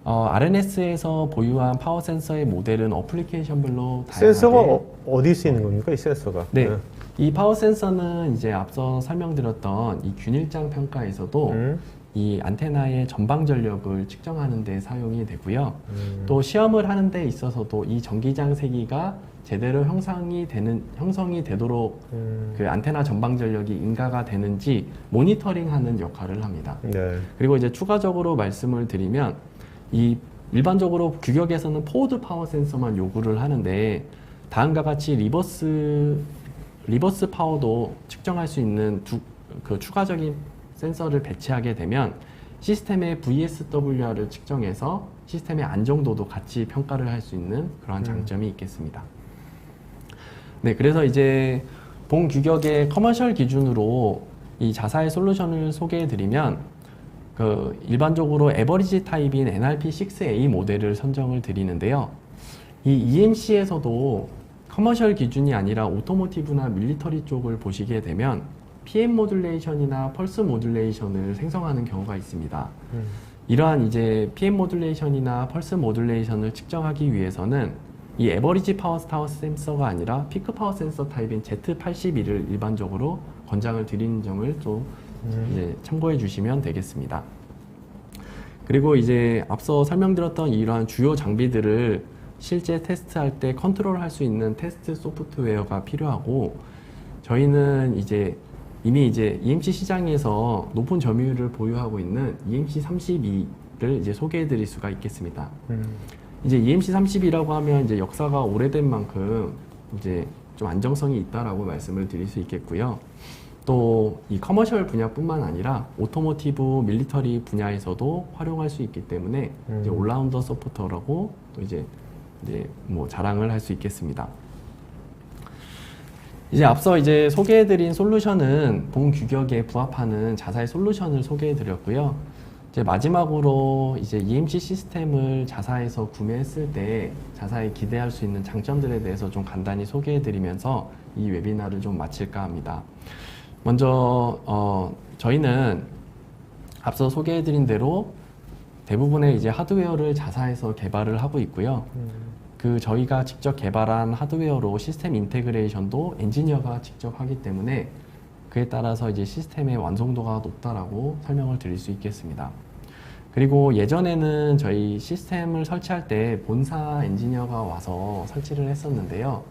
RNS에서 보유한 파워 센서의 모델은 어플리케이션별로 다양하게 센서가 어디 쓰이는 겁니까? 이 센서가. 네. 이 파워 센서는 이제 앞서 설명드렸던 이 균일장 평가에서도 이 안테나의 전방 전력을 측정하는 데 사용이 되고요. 또 시험을 하는 데 있어서도 이 전기장 세기가 제대로 형성이 되도록 그 안테나 전방 전력이 인가가 되는지 모니터링하는 역할을 합니다. 네. 그리고 이제 추가적으로 말씀을 드리면 이 일반적으로 규격에서는 포워드 파워 센서만 요구를 하는데 다음과 같이 리버스 파워도 측정할 수 있는 그 추가적인 센서를 배치하게 되면 시스템의 VSWR을 측정해서 시스템의 안정도도 같이 평가를 할 수 있는 그러한 장점이 있겠습니다. 네, 그래서 이제 본 규격의 커머셜 기준으로 이 자사의 솔루션을 소개해 드리면 그 일반적으로 에버리지 타입인 NRP6A 모델을 선정을 드리는데요. 이 EMC에서도 커머셜 기준이 아니라 오토모티브나 밀리터리 쪽을 보시게 되면 PM 모듈레이션이나 펄스 모듈레이션을 생성하는 경우가 있습니다. 이러한 이제 PM 모듈레이션이나 펄스 모듈레이션을 측정하기 위해서는 이 에버리지 파워 센서가 아니라 피크 파워 센서 타입인 Z82를 일반적으로 권장을 드리는 점을 좀 이제 참고해 주시면 되겠습니다. 그리고 이제 앞서 설명드렸던 이러한 주요 장비들을 실제 테스트할 때 컨트롤할 수 있는 테스트 소프트웨어가 필요하고, 저희는 이제 이미 이제 EMC 시장에서 높은 점유율을 보유하고 있는 EMC32를 이제 소개해 드릴 수가 있겠습니다. 이제 EMC32라고 하면 이제 역사가 오래된 만큼 이제 좀 안정성이 있다라고 말씀을 드릴 수 있겠고요. 또 이 커머셜 분야뿐만 아니라 오토모티브, 밀리터리 분야에서도 활용할 수 있기 때문에 이제 올라운더 서포터라고 또 이제 뭐 자랑을 할 수 있겠습니다. 이제 앞서 이제 소개해드린 솔루션은 본 규격에 부합하는 자사의 솔루션을 소개해드렸고요. 이제 마지막으로 이제 EMC 시스템을 자사에서 구매했을 때 자사에 기대할 수 있는 장점들에 대해서 좀 간단히 소개해드리면서 이 웨비나를 좀 마칠까 합니다. 먼저 저희는 앞서 소개해드린 대로 대부분의 이제 하드웨어를 자사에서 개발을 하고 있고요. 그 저희가 직접 개발한 하드웨어로 시스템 인테그레이션도 엔지니어가 직접 하기 때문에 그에 따라서 이제 시스템의 완성도가 높다라고 설명을 드릴 수 있겠습니다. 그리고 예전에는 저희 시스템을 설치할 때 본사 엔지니어가 와서 설치를 했었는데요.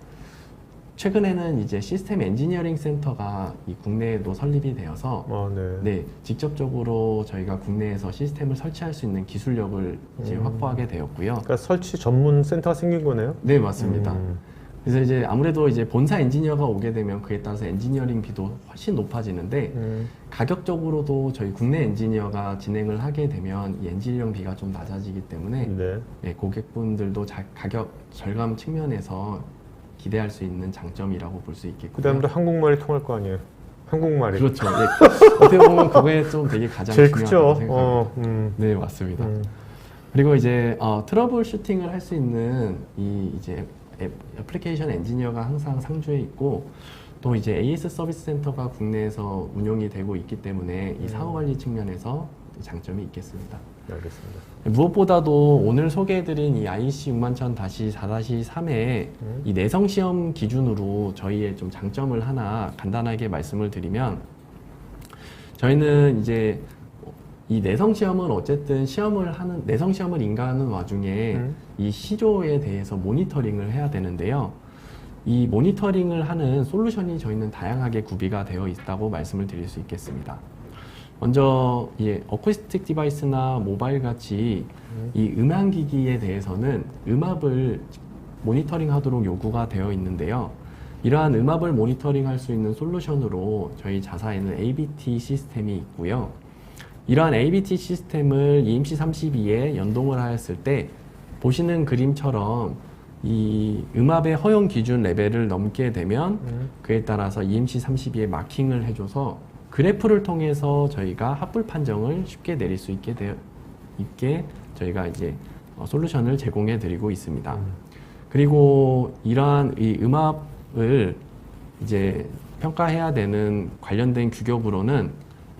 최근에는 이제 시스템 엔지니어링 센터가 이 국내에도 설립이 되어서 네, 직접적으로 저희가 국내에서 시스템을 설치할 수 있는 기술력을 이제 확보하게 되었고요. 그러니까 설치 전문 센터가 생긴 거네요? 네, 맞습니다. 그래서 이제 아무래도 이제 본사 엔지니어가 오게 되면 그에 따라서 엔지니어링 비도 훨씬 높아지는데 가격적으로도 저희 국내 엔지니어가 진행을 하게 되면 이 엔지니어링 비가 좀 낮아지기 때문에 네, 고객분들도 가격 절감 측면에서 기대할 수 있는 장점이라고 볼 수 있겠고요. 그 다음에 한국말이 통할 거 아니에요? 한국말이. 그렇죠. 네. 어떻게 보면 그거에 좀 되게 가장 제일 중요하다고 크죠. 생각합니다. 네, 맞습니다. 그리고 이제 트러블 슈팅을 할 수 있는 이 이제 애플리케이션 엔지니어가 항상 상주에 있고, 또 이제 AS 서비스 센터가 국내에서 운영이 되고 있기 때문에 이 사후 관리 측면에서 장점이 있겠습니다. 네, 알겠습니다. 무엇보다도 오늘 소개해드린 이 IEC 64000-4-3의 이 내성 시험 기준으로 저희의 좀 장점을 하나 간단하게 말씀을 드리면, 저희는 이제 이 내성 시험은 어쨌든 내성 시험을 인가하는 와중에 이 시조에 대해서 모니터링을 해야 되는데요. 이 모니터링을 하는 솔루션이 저희는 다양하게 구비가 되어 있다고 말씀을 드릴 수 있겠습니다. 먼저 어쿠스틱 디바이스나 모바일 같이 이 음향기기에 대해서는 음압을 모니터링 하도록 요구가 되어 있는데요. 이러한 음압을 모니터링 할 수 있는 솔루션으로 저희 자사에는 ABT 시스템이 있고요. 이러한 ABT 시스템을 EMC32에 연동을 하였을 때 보시는 그림처럼 이 음압의 허용 기준 레벨을 넘게 되면 그에 따라서 EMC32에 마킹을 해줘서 그래프를 통해서 저희가 합불 판정을 쉽게 내릴 수 있게 저희가 이제 솔루션을 제공해 드리고 있습니다. 그리고 이러한 이 음압을 이제 평가해야 되는 관련된 규격으로는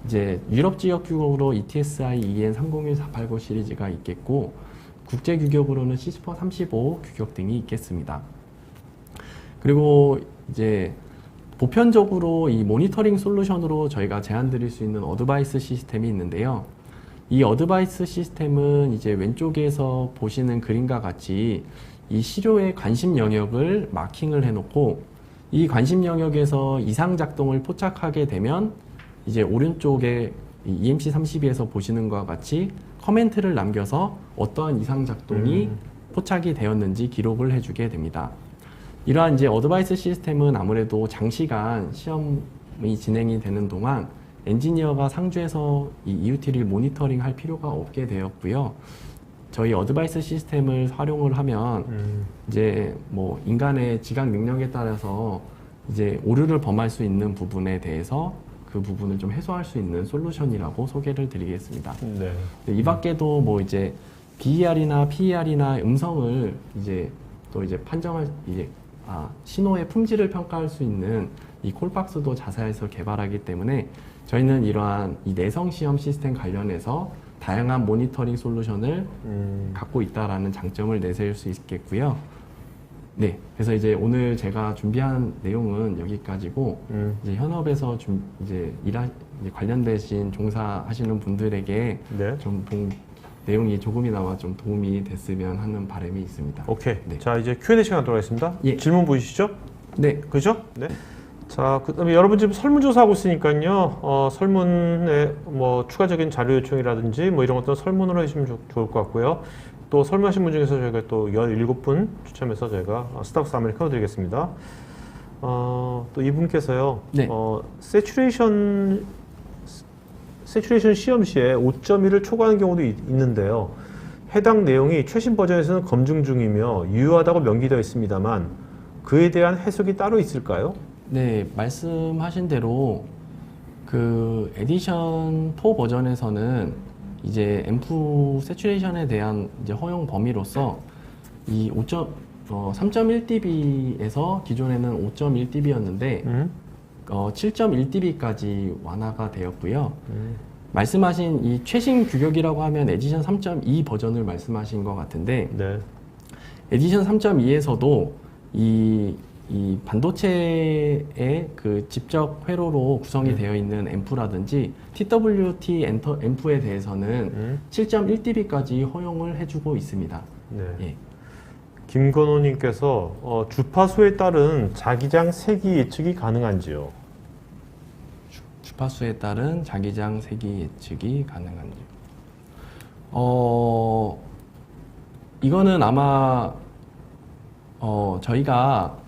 이제 유럽 지역 규격으로 ETSI EN301489 시리즈가 있겠고, 국제 규격으로는 시스퍼 35 규격 등이 있겠습니다. 그리고 이제 보편적으로 이 모니터링 솔루션으로 저희가 제안드릴 수 있는 어드바이스 시스템이 있는데요. 이 어드바이스 시스템은 이제 왼쪽에서 보시는 그림과 같이 이 시료의 관심 영역을 마킹을 해놓고, 이 관심 영역에서 이상 작동을 포착하게 되면 이제 오른쪽에 EMC32에서 보시는 것과 같이 커멘트를 남겨서 어떠한 이상 작동이 포착이 되었는지 기록을 해주게 됩니다. 이러한 이제 어드바이스 시스템은 아무래도 장시간 시험이 진행이 되는 동안 엔지니어가 상주해서 이 EUT를 모니터링 할 필요가 없게 되었고요. 저희 어드바이스 시스템을 활용을 하면 이제 뭐 인간의 지각 능력에 따라서 이제 오류를 범할 수 있는 부분에 대해서 그 부분을 좀 해소할 수 있는 솔루션이라고 소개를 드리겠습니다. 네. 이 밖에도 뭐 이제 BER이나 PER이나 음성을 이제 또 이제 판정할 이제 신호의 품질을 평가할 수 있는 이 콜박스도 자사에서 개발하기 때문에 저희는 이러한 이 내성 시험 시스템 관련해서 다양한 모니터링 솔루션을 갖고 있다라는 장점을 내세울 수 있겠고요. 네, 그래서 이제 오늘 제가 준비한 내용은 여기까지고 이제 현업에서 이제 관련되신 종사하시는 분들에게 네. 좀 내용이 조금이나마 좀 도움이 됐으면 하는 바람이 있습니다. 오케이. 네. 자, 이제 Q&A 시간 들어가겠습니다. 예. 질문 보이시죠? 네, 그죠? 네. 자, 그다음에 여러분 지금 설문조사하고 있으니까요. 설문에 뭐 추가적인 자료 요청이라든지 뭐 이런 것들 설문으로 해주시면 좋을 것 같고요. 또 설문하신 분 중에서 저희가 또 17분 추첨해서 저희가 스타벅스 아메리카노 드리겠습니다. 또 이분께서요. 네. 세츄레이션 시험 시에 5.1을 초과하는 경우도 있는데요. 해당 내용이 최신 버전에서는 검증 중이며 유효하다고 명기되어 있습니다만 그에 대한 해석이 따로 있을까요? 네, 말씀하신 대로 그 에디션 4 버전에서는 이제 앰프 세츄레이션에 대한 이제 허용 범위로서 이 3.1dB에서 기존에는 5.1dB였는데 7.1dB까지 완화가 되었고요. 말씀하신 이 최신 규격이라고 하면 에디션 3.2 버전을 말씀하신 것 같은데 네. 에디션 3.2에서도 이 반도체의 그 직접 회로로 구성이 되어 있는 앰프라든지 TWT 앰프에 대해서는 7.1dB까지 허용을 해주고 있습니다. 네. 예. 김건호님께서 주파수에 따른 자기장 세기 예측이 가능한지요? 주파수에 따른 자기장 세기 예측이 가능한지요? 이거는 아마 저희가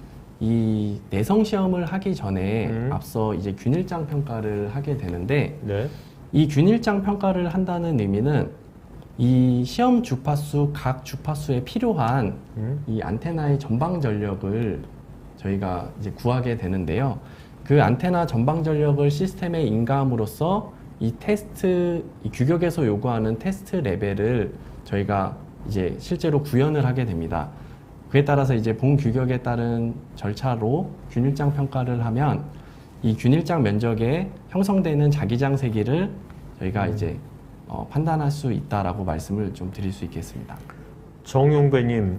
이 내성 시험을 하기 전에 앞서 이제 균일장 평가를 하게 되는데 네. 이 균일장 평가를 한다는 의미는 이 시험 주파수 각 주파수에 필요한 이 안테나의 전방 전력을 저희가 이제 구하게 되는데요. 그 안테나 전방 전력을 시스템에 인가함으로써 이 규격에서 요구하는 테스트 레벨을 저희가 이제 실제로 구현을 하게 됩니다. 그에 따라서 이제 본 규격에 따른 절차로 균일장 평가를 하면 이 균일장 면적에 형성되는 자기장 세기를 저희가 이제 판단할 수 있다라고 말씀을 좀 드릴 수 있겠습니다. 정용배님,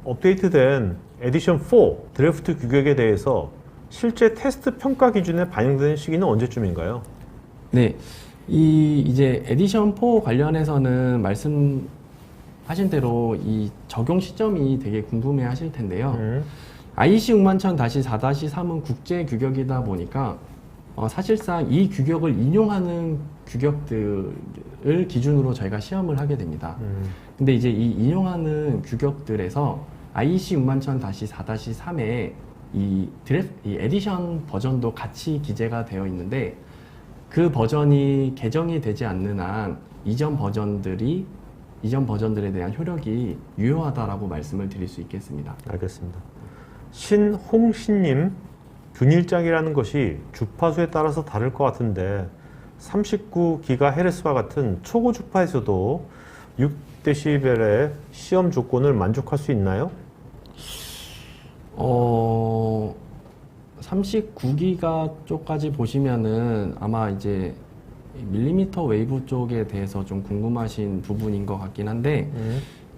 업데이트된 에디션 4 드래프트 규격에 대해서 실제 테스트 평가 기준에 반영되는 시기는 언제쯤인가요? 네, 이제 에디션 4 관련해서는 말씀하신 대로 이 적용 시점이 되게 궁금해 하실 텐데요. IEC 60000-4-3은 국제 규격이다 보니까 사실상 이 규격을 인용하는 규격들을 기준으로 저희가 시험을 하게 됩니다. 근데 이제 이 인용하는 규격들에서 IEC 60000-4-3에 이 에디션 버전도 같이 기재가 되어 있는데 그 버전이 개정이 되지 않는 한 이전 버전들에 대한 효력이 유효하다라고 말씀을 드릴 수 있겠습니다. 알겠습니다. 신홍신님, 균일장이라는 것이 주파수에 따라서 다를 것 같은데 39GHz와 같은 초고 주파에서도 6dB의 시험 조건을 만족할 수 있나요? 39기가 쪽까지 보시면은 아마 이제 밀리미터 웨이브 쪽에 대해서 좀 궁금하신 부분인 것 같긴 한데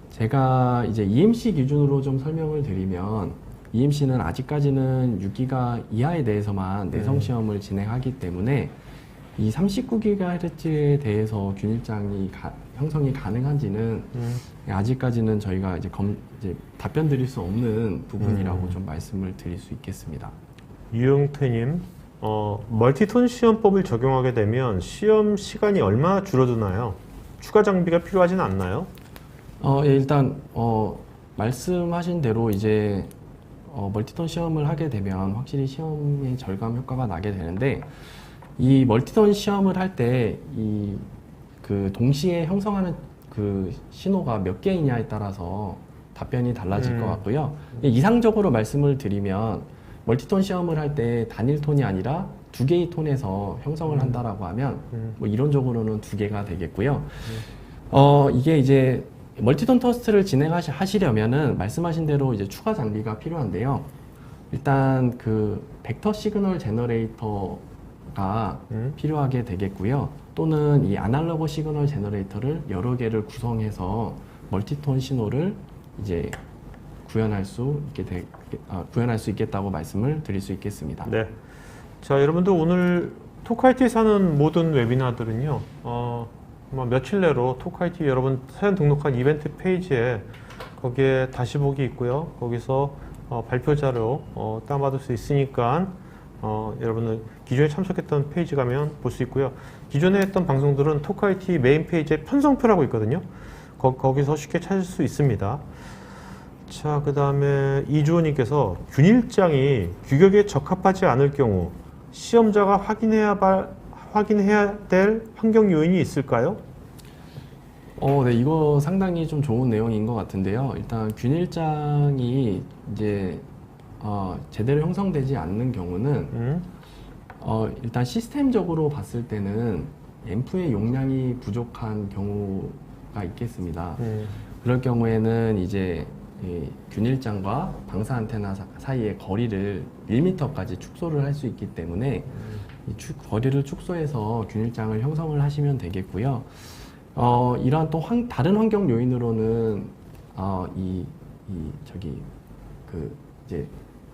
제가 이제 EMC 기준으로 좀 설명을 드리면 EMC는 아직까지는 6기가 이하에 대해서만 내성 시험을 진행하기 때문에 이 39GHz에 대해서 균일장이 형성이 가능한지는 아직까지는 저희가 이제 답변 드릴 수 없는 부분이라고 좀 말씀을 드릴 수 있겠습니다. 유영태님, 멀티톤 시험법을 적용하게 되면 시험 시간이 얼마나 줄어드나요? 추가 장비가 필요하진 않나요? 예, 일단 말씀하신 대로 이제 멀티톤 시험을 하게 되면 확실히 시험의 절감 효과가 나게 되는데 이 멀티톤 시험을 할 때 그 동시에 형성하는 그 신호가 몇 개이냐에 따라서 답변이 달라질 것 같고요. 이상적으로 말씀을 드리면 멀티톤 시험을 할 때 단일 톤이 아니라 두 개의 톤에서 형성을 한다라고 하면 뭐 이론적으로는 두 개가 되겠고요. 이게 이제 멀티톤 테스트를 진행하시려면은 말씀하신 대로 이제 추가 장비가 필요한데요. 일단 그 벡터 시그널 제너레이터가 필요하게 되겠고요. 또는 이 아날로그 시그널 제너레이터를 여러 개를 구성해서 멀티톤 신호를 이제 구현할 수 있겠다고 말씀을 드릴 수 있겠습니다. 네. 자, 여러분들 오늘 톡IT에서 하는 모든 웨비나들은요, 며칠 내로 톡IT 여러분 사연 등록한 이벤트 페이지에 거기에 다시 보기 있고요. 거기서 발표 자료 다운받을 수 있으니까 여러분들 기존에 참석했던 페이지 가면 볼 수 있고요. 기존에 했던 방송들은 톡IT 메인 페이지에 편성표라고 있거든요. 거기서 쉽게 찾을 수 있습니다. 자, 그 다음에 이주호님께서 균일장이 규격에 적합하지 않을 경우 시험자가 확인해야 될 환경 요인이 있을까요? 네, 이거 상당히 좀 좋은 내용인 것 같은데요. 일단 균일장이 이제 제대로 형성되지 않는 경우는 일단 시스템적으로 봤을 때는 앰프의 용량이 부족한 경우가 있겠습니다. 그럴 경우에는 이제 이 균일장과 방사 안테나 사이의 거리를 1m까지 축소를 할 수 있기 때문에 이 거리를 축소해서 균일장을 형성을 하시면 되겠고요. 이러한 또 다른 환경 요인으로는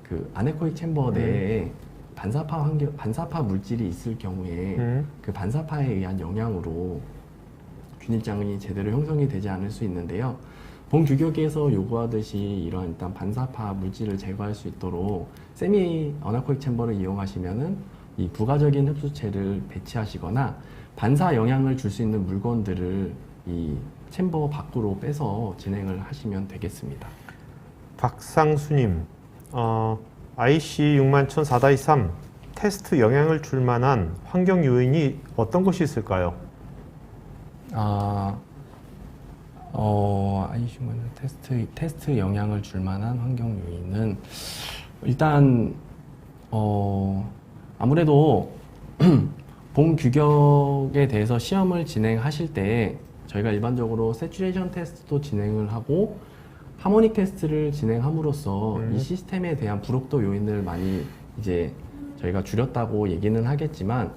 그 아네코익 챔버 내에 반사파 물질이 있을 경우에 그 반사파에 의한 영향으로 균일장이 제대로 형성이 되지 않을 수 있는데요. 본 규격에서 요구하듯이 이러한 일단 반사파 물질을 제거할 수 있도록 세미 어나코익 챔버를 이용하시면은 이 부가적인 흡수체를 배치하시거나 반사 영향을 줄 수 있는 물건들을 이 챔버 밖으로 빼서 진행을 하시면 되겠습니다. 박상수님, IC 61,4-3 테스트 영향을 줄 만한 환경 요인이 어떤 것이 있을까요? 테스트 영향을 줄 만한 환경 요인은 일단 아무래도 본 규격에 대해서 시험을 진행하실 때 저희가 일반적으로 세츄레이션 테스트도 진행을 하고 하모닉 테스트를 진행함으로써 이 시스템에 대한 불확도 요인을 많이 이제 저희가 줄였다고 얘기는 하겠지만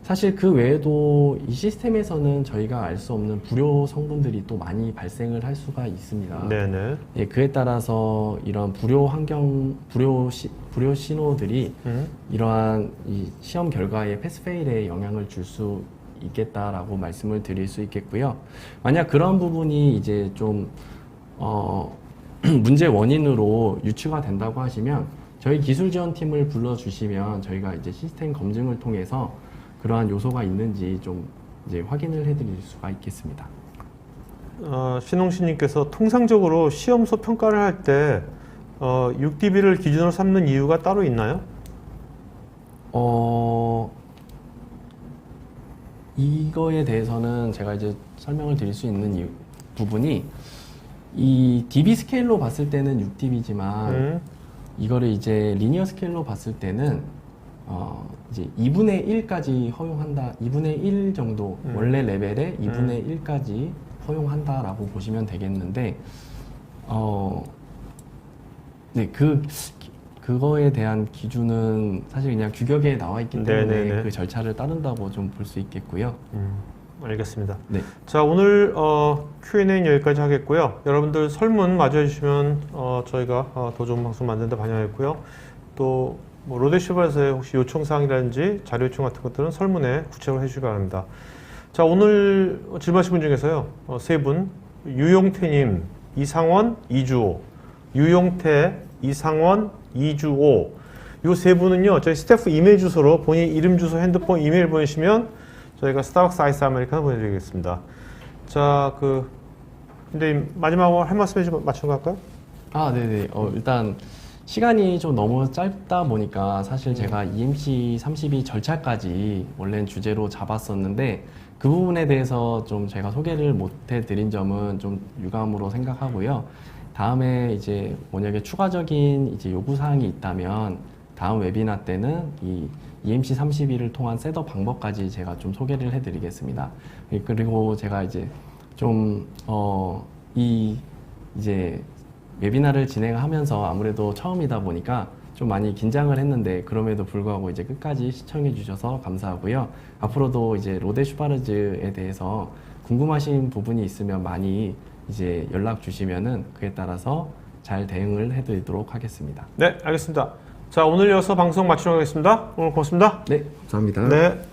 사실 그 외에도 이 시스템에서는 저희가 알 수 없는 불요 성분들이 또 많이 발생을 할 수가 있습니다. 네네. 예, 그에 따라서 이런 불요 신호들이 이러한 이 시험 결과의 패스페일에 영향을 줄 수 있겠다라고 말씀을 드릴 수 있겠고요. 만약 그런 부분이 이제 좀 문제 원인으로 유추가 된다고 하시면 저희 기술 지원팀을 불러주시면 저희가 이제 시스템 검증을 통해서 그러한 요소가 있는지 좀 이제 확인을 해드릴 수가 있겠습니다. 신홍신님께서 통상적으로 시험서 평가를 할 때 6dB를 기준으로 삼는 이유가 따로 있나요? 이거에 대해서는 제가 이제 설명을 드릴 수 있는 부분이 이 dB 스케일로 봤을 때는 6dB지만 이거를 이제 리니어 스케일로 봤을 때는 이제 2분의 1까지 허용한다. 2분의 1 정도 원래 레벨의 2분의 1까지 허용한다라고 보시면 되겠는데 네, 그거에 대한 기준은 사실 그냥 규격에 나와 있기 때문에 네네네. 그 절차를 따른다고 좀 볼 수 있겠고요. 알겠습니다. 네. 자, 오늘 Q&A는 여기까지 하겠고요. 여러분들 설문 마주해 주시면 저희가 더 좋은 방송 만드는 데 반영했고요. 또 로데시버에서의 혹시 요청사항이라든지 자료 요청 같은 것들은 설문에 구체적으로 해주시기 바랍니다. 자, 오늘 질문하신 분 중에서요, 세 분, 유용태님, 이상원, 이주호, 유용태, 이상원, 이주호, 요 세 분은요, 저희 스태프 이메일 주소로 본인 이름, 주소, 핸드폰, 이메일 보내시면 저희가 스타벅스 아이스 아메리카노 보내드리겠습니다. 자, 근데 마지막으로 할 말씀 해주시면 맞춘 거 할까요? 네네. 일단 시간이 좀 너무 짧다 보니까 사실 제가 EMC 32 절차까지 원래는 주제로 잡았었는데 그 부분에 대해서 좀 제가 소개를 못 해드린 점은 좀 유감으로 생각하고요. 다음에 이제 만약에 추가적인 이제 요구사항이 있다면 다음 웨비나 때는 이 EMC 32를 통한 셋업 방법까지 제가 좀 소개를 해드리겠습니다. 그리고 제가 이제 좀 이제 웨비나를 진행하면서 아무래도 처음이다 보니까 좀 많이 긴장을 했는데 그럼에도 불구하고 이제 끝까지 시청해 주셔서 감사하고요. 앞으로도 이제 로데 슈바르즈에 대해서 궁금하신 부분이 있으면 많이 이제 연락 주시면은 그에 따라서 잘 대응을 해드리도록 하겠습니다. 네, 알겠습니다. 자, 오늘 이어서 방송 마치도록 하겠습니다. 오늘 고맙습니다. 네, 감사합니다. 네.